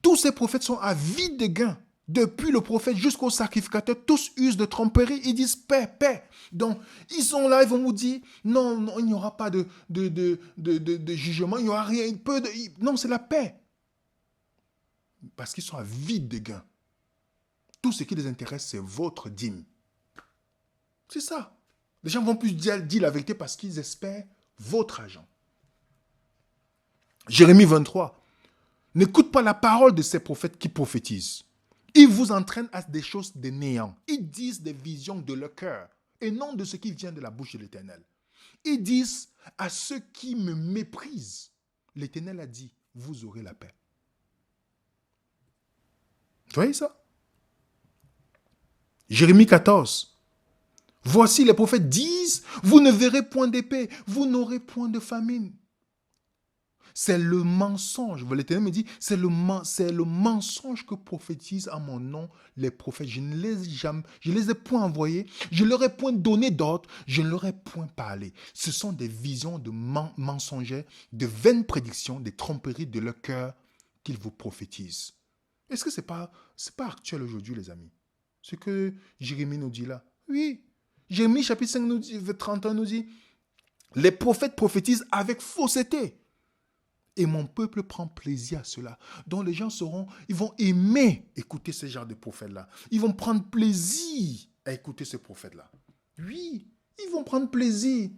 A: tous ces prophètes sont avides de gains. Depuis le prophète jusqu'au sacrificateur, tous usent de tromperie. Ils disent paix, paix. Donc, ils sont là, ils vont vous dire, non, non, il n'y aura pas de jugement, il n'y aura rien. Non, c'est la paix. parce qu'ils sont avides de gains. Tout ce qui les intéresse, c'est votre dîme. C'est ça. Les gens vont plus dire la vérité parce qu'ils espèrent votre argent. Jérémie 23. N'écoute pas la parole de ces prophètes qui prophétisent. Ils vous entraînent à des choses de néant. Ils disent des visions de leur cœur et non de ce qui vient de la bouche de l'Éternel. Ils disent à ceux qui me méprisent, l'Éternel a dit, vous aurez la paix. Vous voyez ça? Jérémie 14. Voici les prophètes disent, vous ne verrez point d'épée, vous n'aurez point de famine. C'est le mensonge. L'Éternel me dit, c'est le mensonge que prophétisent à mon nom les prophètes. Je ne les ai point envoyés, je ne leur ai point donné d'ordre, je ne leur ai point parlé. Ce sont des visions de mensongers, de vaines prédictions, des tromperies de leur cœur qu'ils vous prophétisent. Est-ce que c'est pas actuel aujourd'hui, les amis? Ce que Jérémie nous dit là. Oui. Jérémie chapitre 5 nous dit, 31 nous dit, les prophètes prophétisent avec fausseté. Et mon peuple prend plaisir à cela. Donc les gens ils vont aimer écouter ce genre de prophètes-là. Ils vont prendre plaisir à écouter ces prophètes-là. Oui, ils vont prendre plaisir.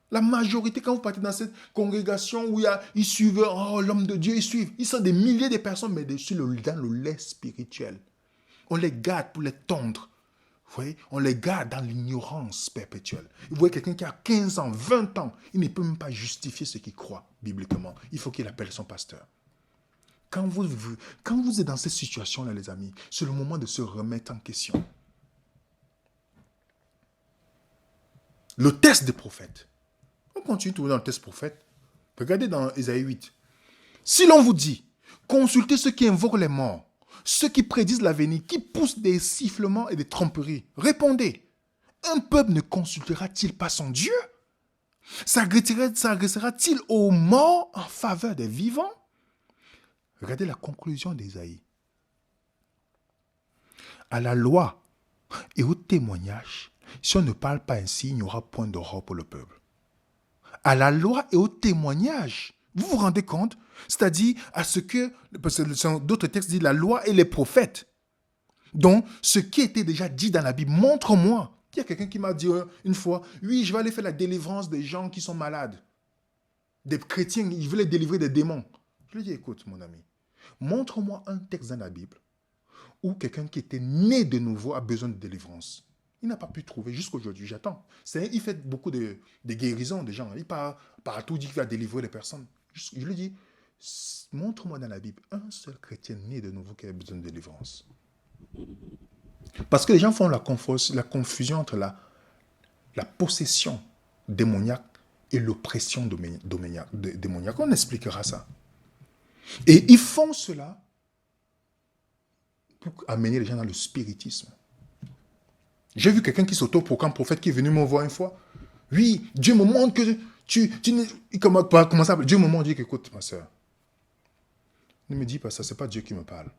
A: La majorité, quand vous partez dans cette congrégation où ils suivent l'homme de Dieu, ils sont des milliers de personnes, mais dans le lait spirituel. On les garde pour les tondre. Vous voyez, on les garde dans l'ignorance perpétuelle. Vous voyez quelqu'un qui a 15 ans, 20 ans, il ne peut même pas justifier ce qu'il croit bibliquement. Il faut qu'il appelle son pasteur. Quand vous êtes dans cette situation-là, les amis, c'est le moment de se remettre en question. Le test des prophètes. On continue toujours dans le test prophète. Regardez dans Ésaïe 8. Si l'on vous dit, consultez ceux qui invoquent les morts, ceux qui prédisent l'avenir, qui poussent des sifflements et des tromperies, répondez, un peuple ne consultera-t-il pas son Dieu? S'agressera-t-il aux morts en faveur des vivants? Regardez la conclusion d'Ésaïe. À la loi et au témoignage, si on ne parle pas ainsi, il n'y aura point d'aurore pour le peuple. À la loi et au témoignage, vous vous rendez compte? C'est-à-dire à ce que, parce que d'autres textes disent la loi et les prophètes. Donc, ce qui était déjà dit dans la Bible, montre-moi. Il y a quelqu'un qui m'a dit une fois, oui, je vais aller faire la délivrance des gens qui sont malades. Des chrétiens, je vais les délivrer des démons. Je lui ai dit, écoute, mon ami, montre-moi un texte dans la Bible où quelqu'un qui était né de nouveau a besoin de délivrance. Il n'a pas pu trouver jusqu'à aujourd'hui, j'attends. Il fait beaucoup de guérisons des gens. Il part partout, dit qu'il va délivrer les personnes. Je lui dis, montre-moi dans la Bible un seul chrétien né de nouveau qui a besoin de délivrance. Parce que les gens font la confusion entre la possession démoniaque et l'oppression démoniaque. On expliquera ça. Et ils font cela pour amener les gens dans le spiritisme. J'ai vu quelqu'un qui s'auto-proclame prophète qui est venu me voir une fois. Oui, Dieu me montre que comment ça? Dieu me montre, dit qu'écoute, ma soeur, ne me dis pas ça, c'est pas Dieu qui me parle.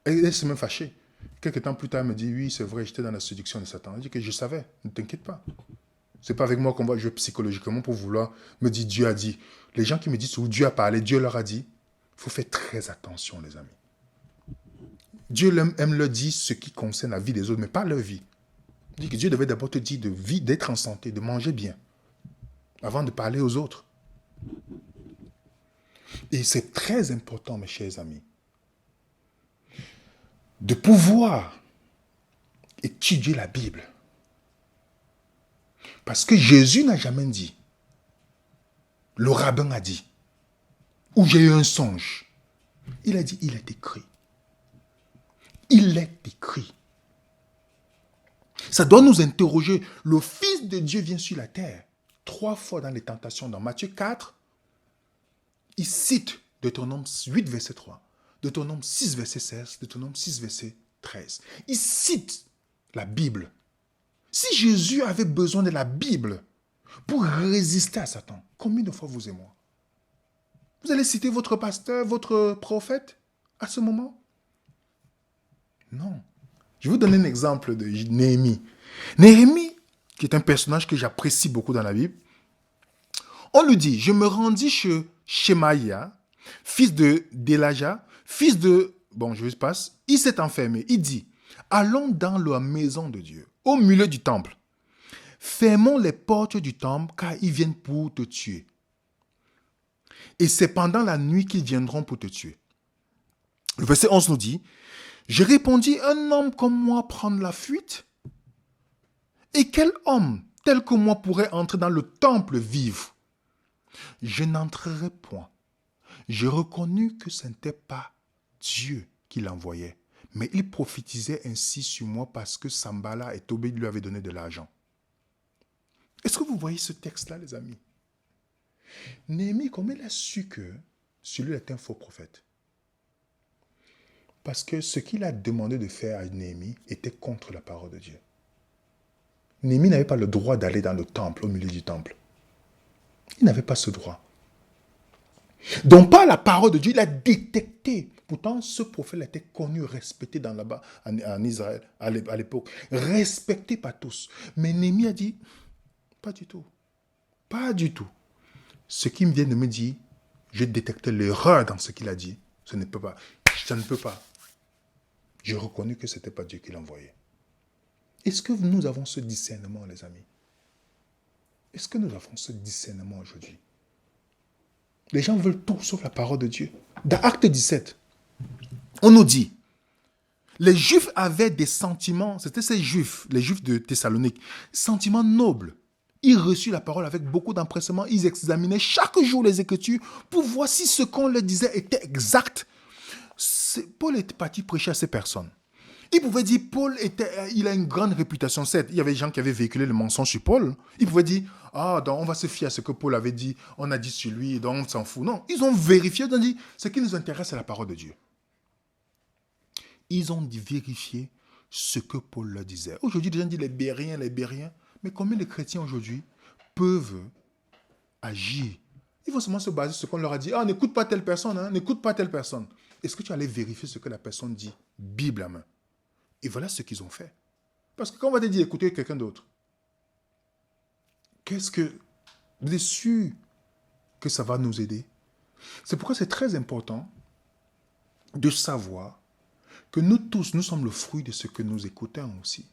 A: Elle s'est même fâchée. Quelques temps plus tard, elle me dit, oui, c'est vrai, j'étais dans la séduction de Satan. Elle dit que je savais, ne t'inquiète pas. C'est pas avec moi qu'on va jouer psychologiquement pour vouloir me dire Dieu a dit. Les gens qui me disent où Dieu a parlé, Dieu leur a dit, il faut faire très attention, les amis. Dieu aime leur dire ce qui concerne la vie des autres, mais pas leur vie. Il dit que Dieu devait d'abord te dire de vivre, d'être en santé, de manger bien, avant de parler aux autres. Et c'est très important, mes chers amis, de pouvoir étudier la Bible. Parce que Jésus n'a jamais dit, le rabbin a dit, ou j'ai eu un songe. Il a dit, il est écrit. Il est écrit. Ça doit nous interroger. Le Fils de Dieu vient sur la terre 3 fois dans les tentations. Dans Matthieu 4, il cite Deutéronome 8, verset 3, Deutéronome 6, verset 16, Deutéronome 6, verset 13. Il cite la Bible. Si Jésus avait besoin de la Bible pour résister à Satan, combien de fois vous et moi? Vous allez citer votre pasteur, votre prophète à ce moment? Non. Je vais vous donner un exemple de Néhémie. Néhémie, qui est un personnage que j'apprécie beaucoup dans la Bible, on lui dit, je me rendis chez Shemaïa, fils de Délaja, fils de bon, je passe, il s'est enfermé. Il dit, allons dans la maison de Dieu, au milieu du temple. Fermons les portes du temple, car ils viennent pour te tuer. Et c'est pendant la nuit qu'ils viendront pour te tuer. Le verset 11 nous dit, je répondis, un homme comme moi prendre la fuite? Et quel homme tel que moi pourrait entrer dans le temple vivre? Je n'entrerai point. J'ai reconnu que ce n'était pas Dieu qui l'envoyait, mais il prophétisait ainsi sur moi parce que Sambala et Tobé lui avaient donné de l'argent. Est-ce que vous voyez ce texte-là, les amis? Néhémie, comment il a su que celui-là est un faux prophète? Parce que ce qu'il a demandé de faire à Néhémie était contre la parole de Dieu. Néhémie n'avait pas le droit d'aller dans le temple, au milieu du temple. Il n'avait pas ce droit. Donc, par la parole de Dieu, il a détecté. Pourtant, ce prophète était connu, respecté là-bas en Israël à l'époque. Respecté par tous. Mais Néhémie a dit, pas du tout. Pas du tout. Ce qu'il vient de me dire, j'ai détecté l'erreur dans ce qu'il a dit. Ça ne peut pas. Ça ne peut pas. J'ai reconnu que ce n'était pas Dieu qui l'envoyait. Est-ce que nous avons ce discernement, les amis? Est-ce que nous avons ce discernement aujourd'hui? Les gens veulent tout sauf la parole de Dieu. Dans Acte 17, on nous dit, les Juifs avaient des sentiments, c'était ces Juifs, les Juifs de Thessalonique, sentiments nobles. Ils reçurent la parole avec beaucoup d'empressement. Ils examinaient chaque jour les Écritures pour voir si ce qu'on leur disait était exact. Paul était parti prêcher à ces personnes. Il pouvait dire, il a une grande réputation. Certes, il y avait des gens qui avaient véhiculé le mensonge sur Paul. Il pouvait dire, donc on va se fier à ce que Paul avait dit, on a dit sur lui, donc on s'en fout. Non, ils ont vérifié, ils ont dit, ce qui nous intéresse, c'est la parole de Dieu. Ils ont vérifié ce que Paul leur disait. Aujourd'hui, les gens disent les Bériens. Mais combien de chrétiens aujourd'hui peuvent agir? Ils vont seulement se baser sur ce qu'on leur a dit. N'écoute pas telle personne, n'écoute pas telle personne. Est-ce que tu allais vérifier ce que la personne dit, Bible à main? Et voilà ce qu'ils ont fait. Parce que quand on va te dire, écoutez quelqu'un d'autre, qu'est-ce que... Vous êtes sûr que ça va nous aider? C'est pourquoi c'est très important de savoir que nous tous, nous sommes le fruit de ce que nous écoutons aussi.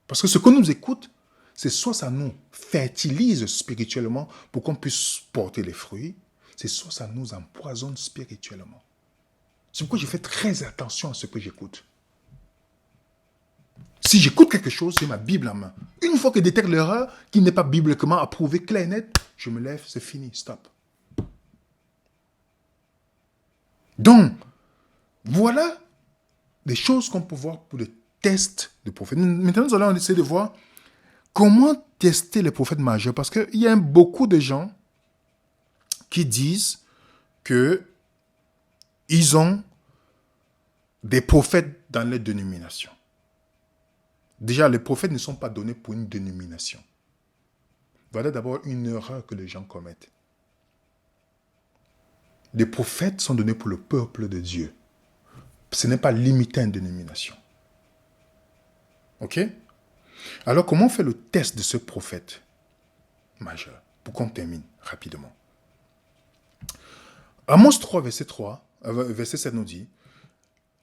A: Parce que ce qu'on nous écoute, c'est soit ça nous fertilise spirituellement pour qu'on puisse porter les fruits, c'est soit ça nous empoisonne spirituellement. C'est pourquoi je fais très attention à ce que j'écoute. Si j'écoute quelque chose, c'est ma Bible en main. Une fois que je détecte l'erreur, qui n'est pas bibliquement approuvée, clair et net, je me lève, c'est fini, stop. Donc, voilà des choses qu'on peut voir pour le test de prophètes. Maintenant, nous allons essayer de voir comment tester les prophètes majeurs. Parce qu'il y a beaucoup de gens qui disent qu'ils ont des prophètes dans les dénominations. Déjà, les prophètes ne sont pas donnés pour une dénomination. Voilà d'abord une erreur que les gens commettent. Les prophètes sont donnés pour le peuple de Dieu. Ce n'est pas limité à une dénomination. Ok? Alors, comment on fait le test de ce prophète majeur? Pour qu'on termine rapidement. Amos 3, verset 7 nous dit,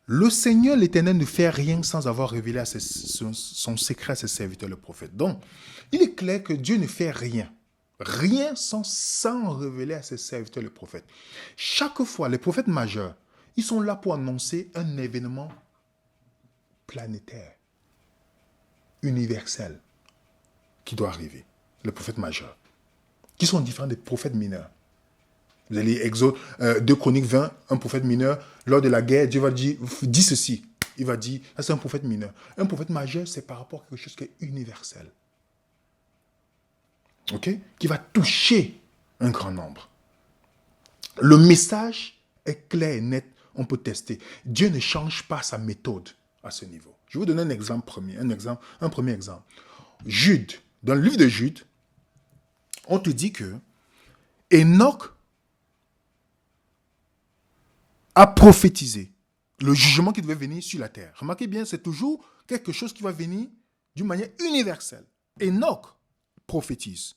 A: le Seigneur l'Éternel ne fait rien sans avoir révélé son secret à ses serviteurs, le prophète. Donc, il est clair que Dieu ne fait rien. Rien sans révéler à ses serviteurs, le prophète. Chaque fois, les prophètes majeurs, ils sont là pour annoncer un événement planétaire, universel, qui doit arriver. Les prophètes majeurs, qui sont différents des prophètes mineurs. Vous allez Exode 2 Chroniques 20, un prophète mineur, lors de la guerre, Dieu va dire, dis ceci. Il va dire, ça c'est un prophète mineur. Un prophète majeur, c'est par rapport à quelque chose qui est universel. Ok? Qui va toucher un grand nombre. Le message est clair et net, on peut tester. Dieu ne change pas sa méthode à ce niveau. Je vais vous donner un premier exemple. Jude, dans le livre de Jude, on te dit que Enoch a prophétisé le jugement qui devait venir sur la terre. Remarquez bien, c'est toujours quelque chose qui va venir d'une manière universelle. Enoch prophétise.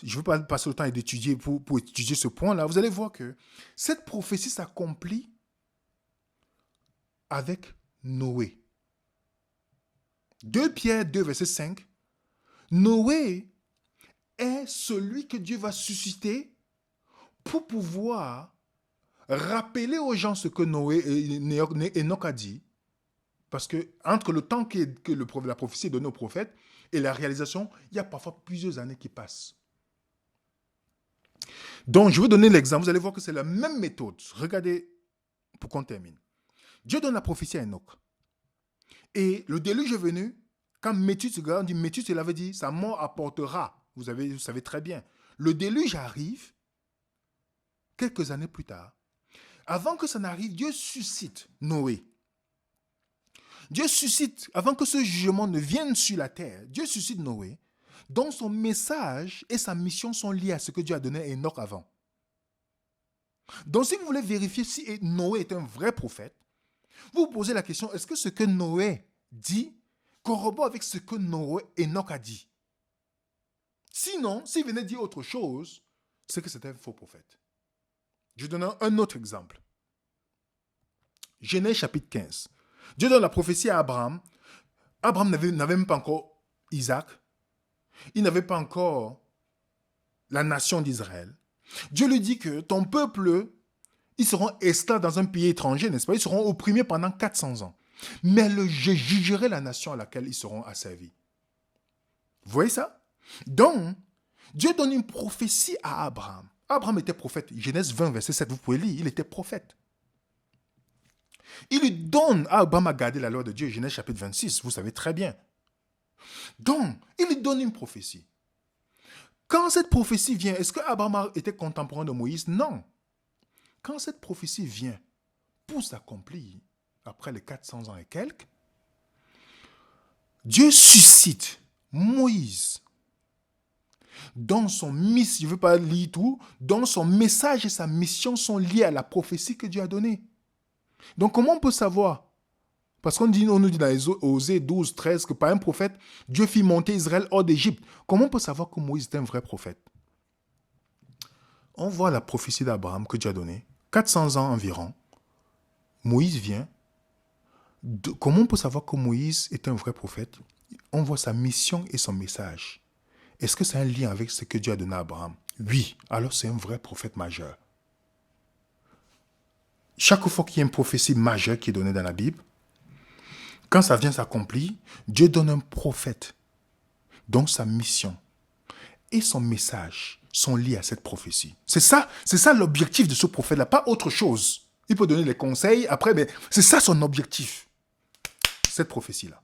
A: Je ne veux pas passer le temps d'étudier pour étudier ce point-là. Vous allez voir que cette prophétie s'accomplit avec Noé. 2 Pierre 2, verset 5. Noé est celui que Dieu va susciter pour pouvoir rappeler aux gens ce que Enoch a dit. Parce que entre le temps que la prophétie est donnée au prophète et la réalisation, il y a parfois plusieurs années qui passent. Donc, je vais donner l'exemple. Vous allez voir que c'est la même méthode. Regardez, pour qu'on termine. Dieu donne la prophétie à Enoch. Et le déluge est venu. Quand Méthusela, on dit Méthusela, avait dit, sa mort apportera. Vous savez très bien. Le déluge arrive quelques années plus tard. Avant que ça n'arrive, Dieu suscite Noé. Dieu suscite, avant que ce jugement ne vienne sur la terre, Dieu suscite Noé, dont son message et sa mission sont liés à ce que Dieu a donné à Enoch avant. Donc si vous voulez vérifier si Noé est un vrai prophète, vous vous posez la question, est-ce que ce que Noé dit corrobore avec ce que Enoch a dit? Sinon, s'il venait dire autre chose, c'est que c'était un faux prophète. Je donne un autre exemple. Genèse chapitre 15. Dieu donne la prophétie à Abraham. Abraham n'avait même pas encore Isaac. Il n'avait pas encore la nation d'Israël. Dieu lui dit que ton peuple, ils seront esclaves dans un pays étranger, n'est-ce pas? Ils seront opprimés pendant 400 ans. Mais je jugerai la nation à laquelle ils seront asservis. Vous voyez ça? Donc, Dieu donne une prophétie à Abraham. Abraham était prophète. Genèse 20, verset 7, vous pouvez lire, il était prophète. Il lui donne à Abraham à garder la loi de Dieu, Genèse chapitre 26, vous savez très bien. Donc, il lui donne une prophétie. Quand cette prophétie vient, est-ce que Abraham était contemporain de Moïse? Non. Quand cette prophétie vient pour s'accomplir, après les 400 ans et quelques, Dieu suscite Moïse dans son mission, je ne veux pas lire tout, dans son message et sa mission sont liés à la prophétie que Dieu a donnée. Donc comment on peut savoir? Parce qu'on nous dit dans Osée 12, 13 que par un prophète, Dieu fit monter Israël hors d'Égypte. Comment on peut savoir que Moïse est un vrai prophète? On voit la prophétie d'Abraham que Dieu a donnée. 400 ans environ. Moïse vient. Comment on peut savoir que Moïse est un vrai prophète? On voit sa mission et son message. Est-ce que c'est un lien avec ce que Dieu a donné à Abraham? Oui, alors c'est un vrai prophète majeur. Chaque fois qu'il y a une prophétie majeure qui est donnée dans la Bible, quand ça vient s'accomplir, Dieu donne un prophète dont sa mission et son message sont liés à cette prophétie. C'est ça l'objectif de ce prophète-là, pas autre chose. Il peut donner les conseils, après, mais c'est ça son objectif, cette prophétie-là.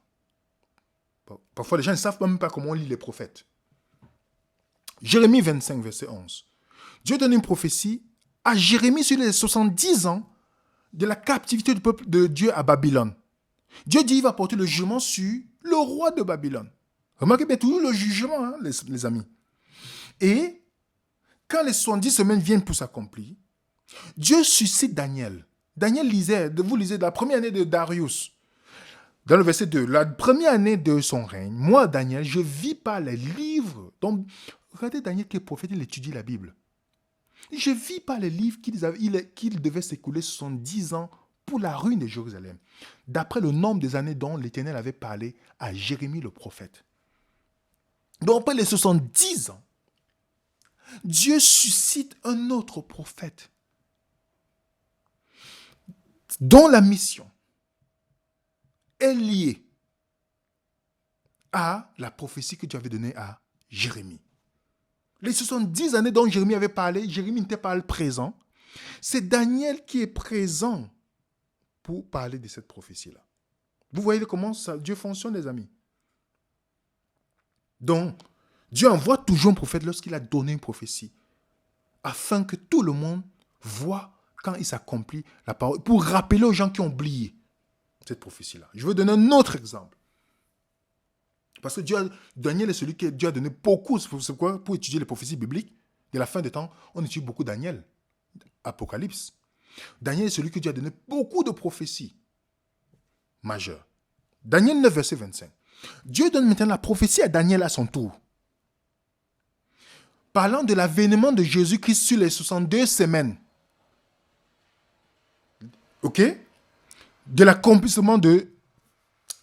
A: Parfois, les gens ne savent même pas comment on lit les prophètes. Jérémie 25, verset 11. Dieu donne une prophétie à Jérémie sur les 70 ans de la captivité du peuple de Dieu à Babylone. Dieu dit qu'il va porter le jugement sur le roi de Babylone. Remarquez bien toujours le jugement, hein, les amis. Et quand les 70 semaines viennent pour s'accomplir, Dieu suscite Daniel. Daniel vous lisez la première année de Darius. Dans le verset 2, la première année de son règne, moi, Daniel, je vis par les livres. Donc, regardez Daniel qui est prophète, il étudie la Bible. Je vis par les livres qu'il devait s'écouler 70 ans pour la ruine de Jérusalem, d'après le nombre des années dont l'Éternel avait parlé à Jérémie le prophète. Donc, après les 70 ans, Dieu suscite un autre prophète dont la mission est liée à la prophétie que Dieu avait donnée à Jérémie. Les 70 années dont Jérémie avait parlé, Jérémie n'était pas présent. C'est Daniel qui est présent pour parler de cette prophétie-là. Vous voyez comment Dieu fonctionne, les amis. Donc, Dieu envoie toujours un prophète lorsqu'il a donné une prophétie, afin que tout le monde voit quand il s'accomplit la parole, pour rappeler aux gens qui ont oublié cette prophétie-là. Je veux donner un autre exemple. Parce que Daniel est celui que Dieu a donné beaucoup, c'est quoi, pour étudier les prophéties bibliques. De la fin des temps, on étudie beaucoup Daniel, Apocalypse. Daniel est celui que Dieu a donné beaucoup de prophéties majeures. Daniel 9, verset 25. Dieu donne maintenant la prophétie à Daniel à son tour. Parlant de l'avènement de Jésus-Christ sur les 62 semaines. Ok? de l'accomplissement de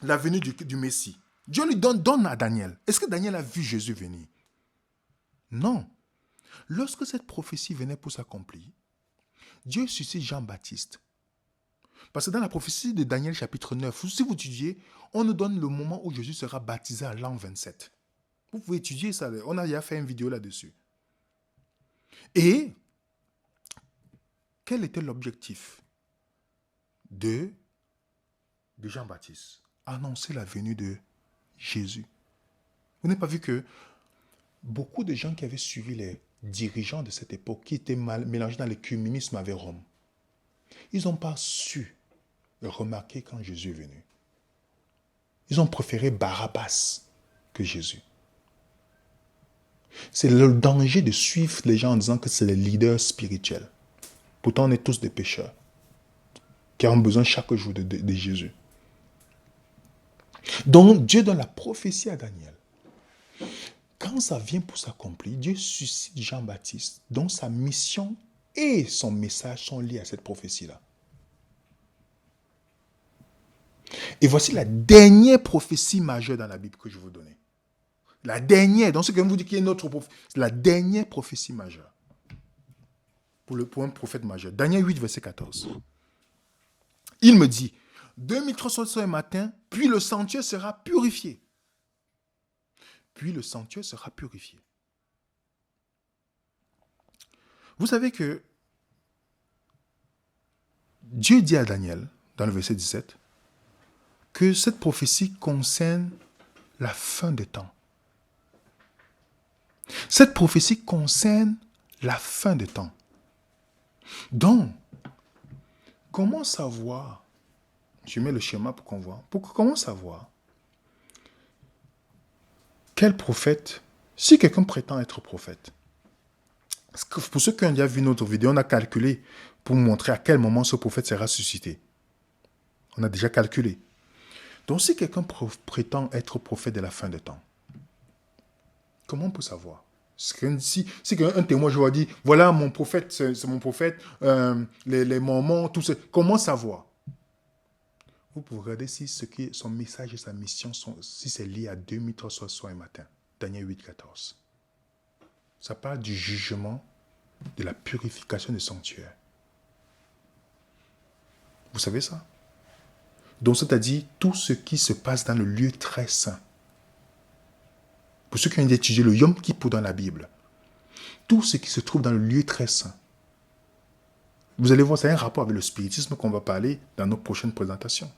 A: la venue du Messie. Dieu lui donne à Daniel. Est-ce que Daniel a vu Jésus venir? Non. Lorsque cette prophétie venait pour s'accomplir, Dieu suscite Jean-Baptiste. Parce que dans la prophétie de Daniel chapitre 9, si vous étudiez, on nous donne le moment où Jésus sera baptisé à l'an 27. Vous pouvez étudier ça. On a déjà fait une vidéo là-dessus. Et quel était l'objectif de Jean-Baptiste? Annoncer la venue de Jésus. Vous n'avez pas vu que beaucoup de gens qui avaient suivi les dirigeants de cette époque, qui étaient mélangés dans l'écuménisme avec Rome, ils n'ont pas su remarquer quand Jésus est venu. Ils ont préféré Barabbas que Jésus. C'est le danger de suivre les gens en disant que c'est les leaders spirituels. Pourtant, on est tous des pécheurs qui ont besoin chaque jour de Jésus. Donc, Dieu donne la prophétie à Daniel. Quand ça vient pour s'accomplir, Dieu suscite Jean-Baptiste, dont sa mission et son message sont liés à cette prophétie-là. Et voici la dernière prophétie majeure dans la Bible que je vais vous donner. La dernière, donc ce que je vous dis qu'il y a une autre prophétie, c'est la dernière prophétie majeure. Pour un prophète majeur. Daniel 8, verset 14. Il me dit, 2300 matin, puis le sanctuaire sera purifié. Puis le sanctuaire sera purifié. Vous savez que Dieu dit à Daniel, dans le verset 17, que cette prophétie concerne la fin des temps. Cette prophétie concerne la fin des temps. Donc, comment savoir, je mets le schéma pour qu'on voit, comment savoir quel prophète, si quelqu'un prétend être prophète, parce que pour ceux qui ont déjà vu notre vidéo, on a calculé pour montrer à quel moment ce prophète sera suscité. On a déjà calculé. Donc, si quelqu'un prétend être prophète de la fin des temps, comment on peut savoir? Si un témoin, je vais dire, voilà mon prophète, c'est mon prophète, les moments, tout ça, comment savoir? Vous pouvez regarder si son message et sa mission, si c'est lié à 2300 soirs et matin. Daniel 8, 14. Ça parle du jugement, de la purification du sanctuaire. Vous savez ça? Donc, c'est-à-dire tout ce qui se passe dans le lieu très saint. Pour ceux qui ont étudié le Yom Kippour dans la Bible, tout ce qui se trouve dans le lieu très saint. Vous allez voir, c'est un rapport avec le spiritisme qu'on va parler dans nos prochaines présentations.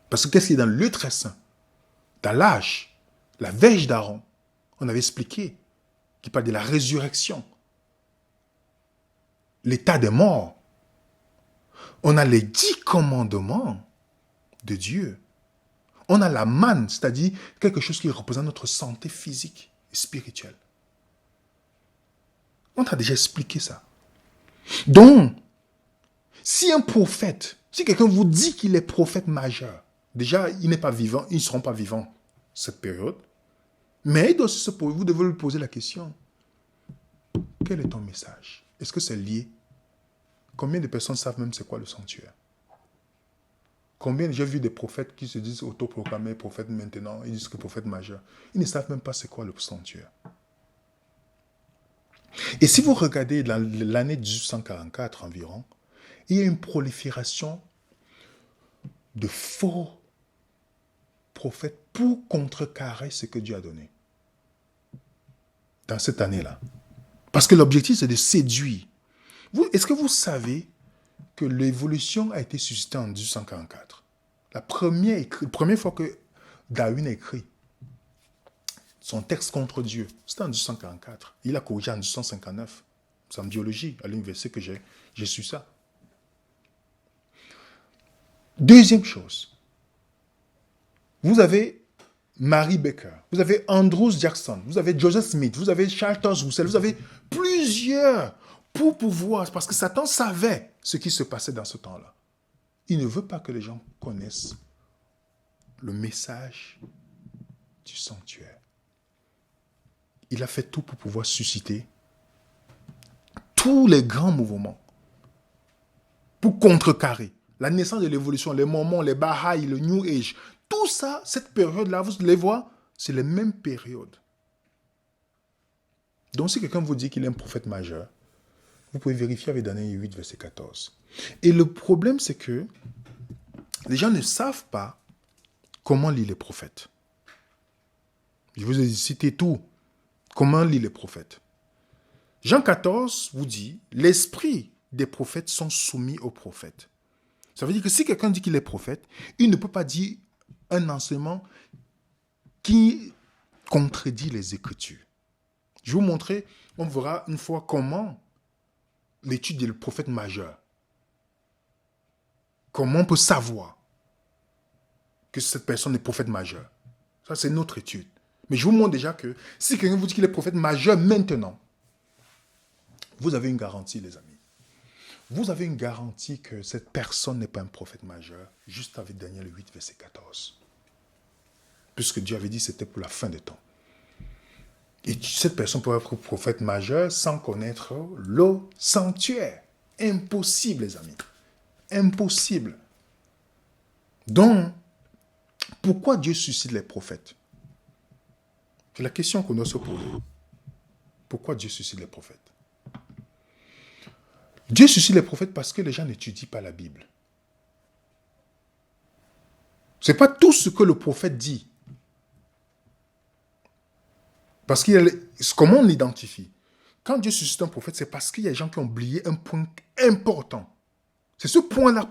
A: Parce que qu'est-ce qui est dans le lieu très saint? Dans l'âge, la verge d'Aaron, on avait expliqué, qui parle de la résurrection, l'état des morts. On a les 10 commandements de Dieu. On a la manne, c'est-à-dire quelque chose qui représente notre santé physique et spirituelle. On t'a déjà expliqué ça. Donc, si un prophète, si quelqu'un vous dit qu'il est prophète majeur, déjà, il n'est pas vivant, ils ne seront pas vivants cette période, mais vous devez lui poser la question, quel est ton message? Est-ce que c'est lié? Combien de personnes savent même c'est quoi le sanctuaire? Combien j'ai vu des prophètes qui se disent autoproclamés prophètes maintenant, ils disent que prophète majeur. Ils ne savent même pas c'est quoi le sanctuaire. Et si vous regardez dans l'année 1844 environ, il y a une prolifération de faux prophètes pour contrecarrer ce que Dieu a donné. Dans cette année-là. Parce que l'objectif, c'est de séduire. Est-ce que vous savez que l'évolution a été suscitée en 1844? La première fois que Darwin a écrit son texte contre Dieu, c'était en 1844. Il a corrigé en 1859. C'est en biologie, à l'université que j'ai su ça. Deuxième chose, vous avez Mary Baker, vous avez Andrews Jackson, vous avez Joseph Smith, vous avez Charles Russell, vous avez plusieurs pour pouvoir, parce que Satan savait ce qui se passait dans ce temps-là. Il ne veut pas que les gens connaissent le message du sanctuaire. Il a fait tout pour pouvoir susciter tous les grands mouvements pour contrecarrer la naissance de l'évolution, les Mormons, les Baha'i, le New Age, tout ça, cette période-là, vous les voyez, c'est les mêmes périodes. Donc, si quelqu'un vous dit qu'il est un prophète majeur, vous pouvez vérifier avec Daniel 8, verset 14. Et le problème, c'est que les gens ne savent pas comment lire les prophètes. Je vous ai cité tout. Comment lire les prophètes. Jean 14 vous dit, l'esprit des prophètes sont soumis aux prophètes. Ça veut dire que si quelqu'un dit qu'il est prophète, il ne peut pas dire un enseignement qui contredit les Écritures. Je vais vous montrer, on verra une fois comment l'étude du prophète majeur. Comment on peut savoir que cette personne est prophète majeur. Ça, c'est notre étude. Mais je vous montre déjà que si quelqu'un vous dit qu'il est prophète majeur maintenant, vous avez une garantie, les amis. Vous avez une garantie que cette personne n'est pas un prophète majeur, juste avec Daniel 8, verset 14. Puisque Dieu avait dit que c'était pour la fin des temps. Et cette personne peut être prophète majeur sans connaître le sanctuaire. Impossible, les amis. Impossible. Donc, pourquoi Dieu suscite les prophètes? C'est la question qu'on doit se poser. Pourquoi Dieu suscite les prophètes? Dieu suscite les prophètes parce que les gens n'étudient pas la Bible. Ce n'est pas tout ce que le prophète dit. Parce qu'il y a comment on l'identifie? Quand Dieu suscite un prophète, c'est parce qu'il y a des gens qui ont oublié un point important. C'est ce point-là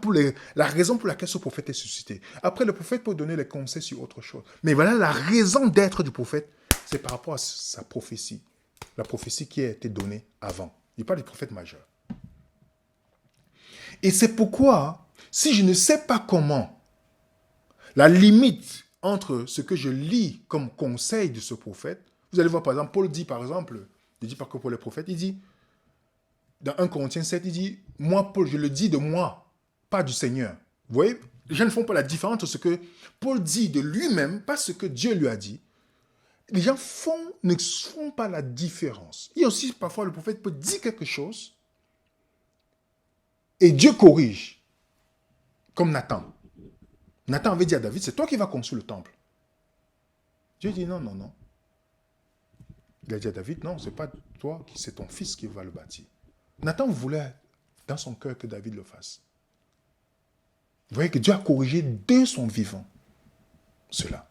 A: la raison pour laquelle ce prophète est suscité. Après, le prophète peut donner les conseils sur autre chose. Mais voilà, la raison d'être du prophète, c'est par rapport à sa prophétie. La prophétie qui a été donnée avant. Il parle du prophète majeur. Et c'est pourquoi, si je ne sais pas comment, la limite entre ce que je lis comme conseil de ce prophète, vous allez voir par exemple, Paul dit par exemple, il dit pas que pour les prophètes, il dit, dans 1 Corinthiens 7, il dit, moi Paul, je le dis de moi, pas du Seigneur. Vous voyez, les gens ne font pas la différence entre ce que Paul dit de lui-même, pas ce que Dieu lui a dit. Les gens ne font pas la différence. Il y a aussi parfois le prophète peut dire quelque chose et Dieu corrige. Comme Nathan. Nathan avait dit à David, c'est toi qui vas construire le temple. Dieu dit non, non, non. Il a dit à David, non, c'est pas toi, c'est ton fils qui va le bâtir. Nathan voulait dans son cœur que David le fasse. Vous voyez que Dieu a corrigé de son vivant cela.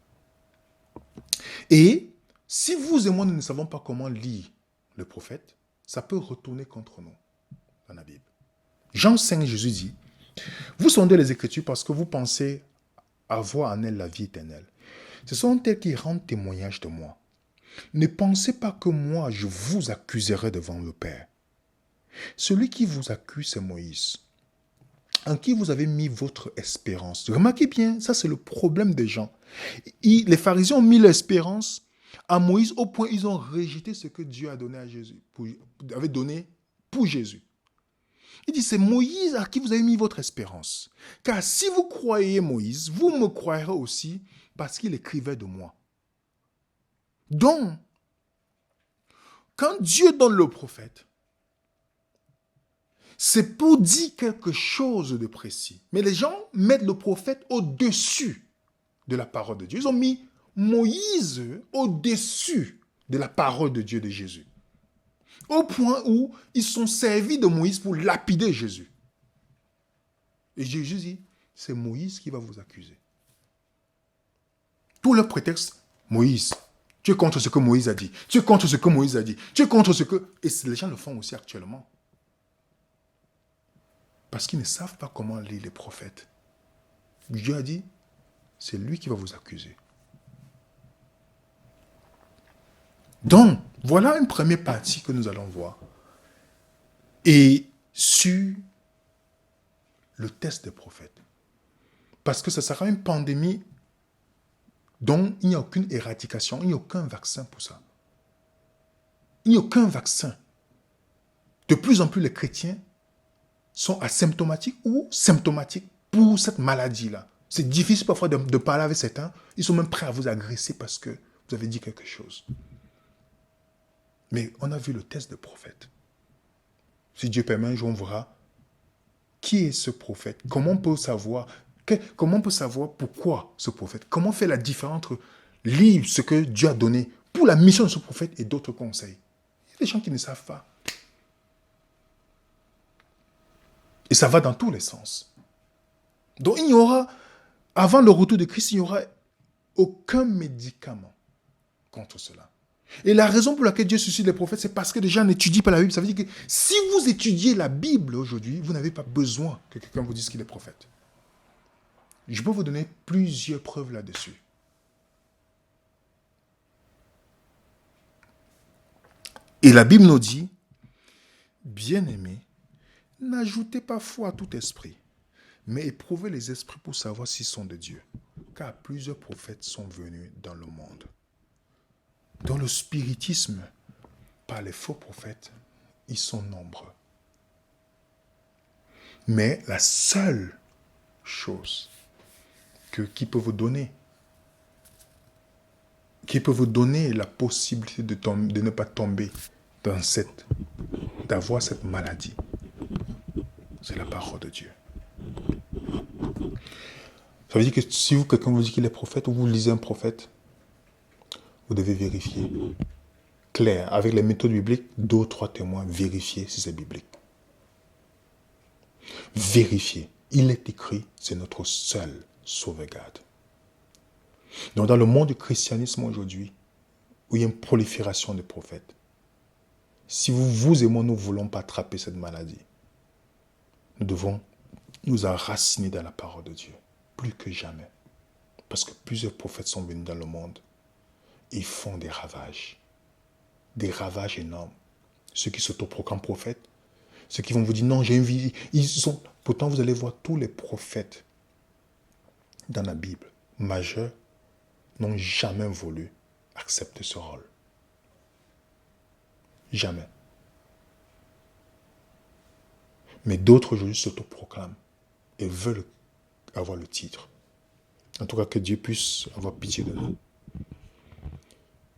A: Et si vous et moi, nous ne savons pas comment lire le prophète, ça peut retourner contre nous dans la Bible. Jean 5, Jésus dit, vous sondez les Écritures parce que vous pensez avoir en elles la vie éternelle. Ce sont elles qui rendent témoignage de moi. Ne pensez pas que moi, je vous accuserai devant le Père. Celui qui vous accuse, c'est Moïse, en qui vous avez mis votre espérance. Remarquez bien, ça c'est le problème des gens. Les pharisiens ont mis l'espérance à Moïse au point où ils ont rejeté ce que Dieu a donné à Jésus, avait donné pour Jésus. Il dit, c'est Moïse à qui vous avez mis votre espérance. Car si vous croyez Moïse, vous me croirez aussi parce qu'il écrivait de moi. Donc, quand Dieu donne le prophète, c'est pour dire quelque chose de précis. Mais les gens mettent le prophète au-dessus de la parole de Dieu. Ils ont mis Moïse au-dessus de la parole de Dieu de Jésus. Au point où ils sont servis de Moïse pour lapider Jésus. Et Jésus dit, c'est Moïse qui va vous accuser. Tout le prétexte, Moïse. Tu es contre ce que Moïse a dit. Tu es contre ce que Moïse a dit. Tu es contre ce que... Et les gens le font aussi actuellement. Parce qu'ils ne savent pas comment lire les prophètes. Dieu a dit, c'est lui qui va vous accuser. Donc, voilà une première partie que nous allons voir. Et sur le test des prophètes. Parce que ce sera une pandémie dont il n'y a aucune éradication, il n'y a aucun vaccin pour ça. Il n'y a aucun vaccin. De plus en plus, les chrétiens sont asymptomatiques ou symptomatiques pour cette maladie-là. C'est difficile parfois de parler avec certains. Ils sont même prêts à vous agresser parce que vous avez dit quelque chose. Mais on a vu le test des prophètes. Si Dieu permet, un jour on verra qui est ce prophète? Comment on peut savoir, comment on peut savoir pourquoi ce prophète? Comment faire la différence entre lire ce que Dieu a donné pour la mission de ce prophète et d'autres conseils? Il y a des gens qui ne savent pas. Et ça va dans tous les sens. Donc il n'y aura, avant le retour de Christ, il n'y aura aucun médicament contre cela. Et la raison pour laquelle Dieu suscite les prophètes, c'est parce que les gens n'étudient pas la Bible. Ça veut dire que si vous étudiez la Bible aujourd'hui, vous n'avez pas besoin que quelqu'un vous dise qu'il est prophète. Je peux vous donner plusieurs preuves là-dessus. Et la Bible nous dit, bien-aimés, n'ajoutez pas foi à tout esprit, mais éprouvez les esprits pour savoir s'ils sont de Dieu. Car plusieurs prophètes sont venus dans le monde. Dans le spiritisme, par les faux prophètes, ils sont nombreux. Mais la seule chose qui peut vous donner la possibilité de ne pas tomber d'avoir cette maladie, c'est la parole de Dieu. Ça veut dire que si quelqu'un vous dit qu'il est prophète, ou vous lisez un prophète, vous devez vérifier. Clair, avec les méthodes bibliques, 2 ou 3 témoins, vérifiez si c'est biblique. Vérifiez. Il est écrit, c'est notre seule sauvegarde. Donc dans le monde du christianisme aujourd'hui, où il y a une prolifération de prophètes, si vous et moi, nous ne voulons pas attraper cette maladie, nous devons nous enraciner dans la parole de Dieu, plus que jamais. Parce que plusieurs prophètes sont venus dans le monde et ils font des ravages énormes. Ceux qui s'autoproclament prophètes, ceux qui vont vous dire non, j'ai une vie. Pourtant, vous allez voir tous les prophètes dans la Bible, majeurs, n'ont jamais voulu accepter ce rôle. Jamais. Mais d'autres aujourd'hui s'autoproclament et veulent avoir le titre. En tout cas, que Dieu puisse avoir pitié de nous.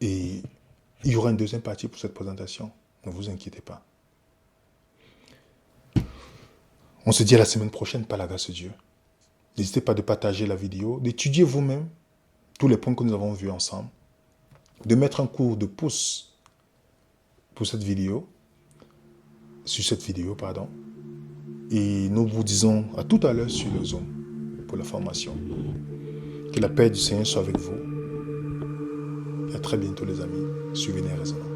A: Et il y aura une deuxième partie pour cette présentation. Ne vous inquiétez pas. On se dit à la semaine prochaine par la grâce de Dieu. N'hésitez pas de partager la vidéo, d'étudier vous-même tous les points que nous avons vus ensemble, de mettre un coup de pouce pour cette vidéo, Et nous vous disons à tout à l'heure sur le Zoom pour la formation. Que la paix du Seigneur soit avec vous. Et à très bientôt les amis. Suivez les raisonnements.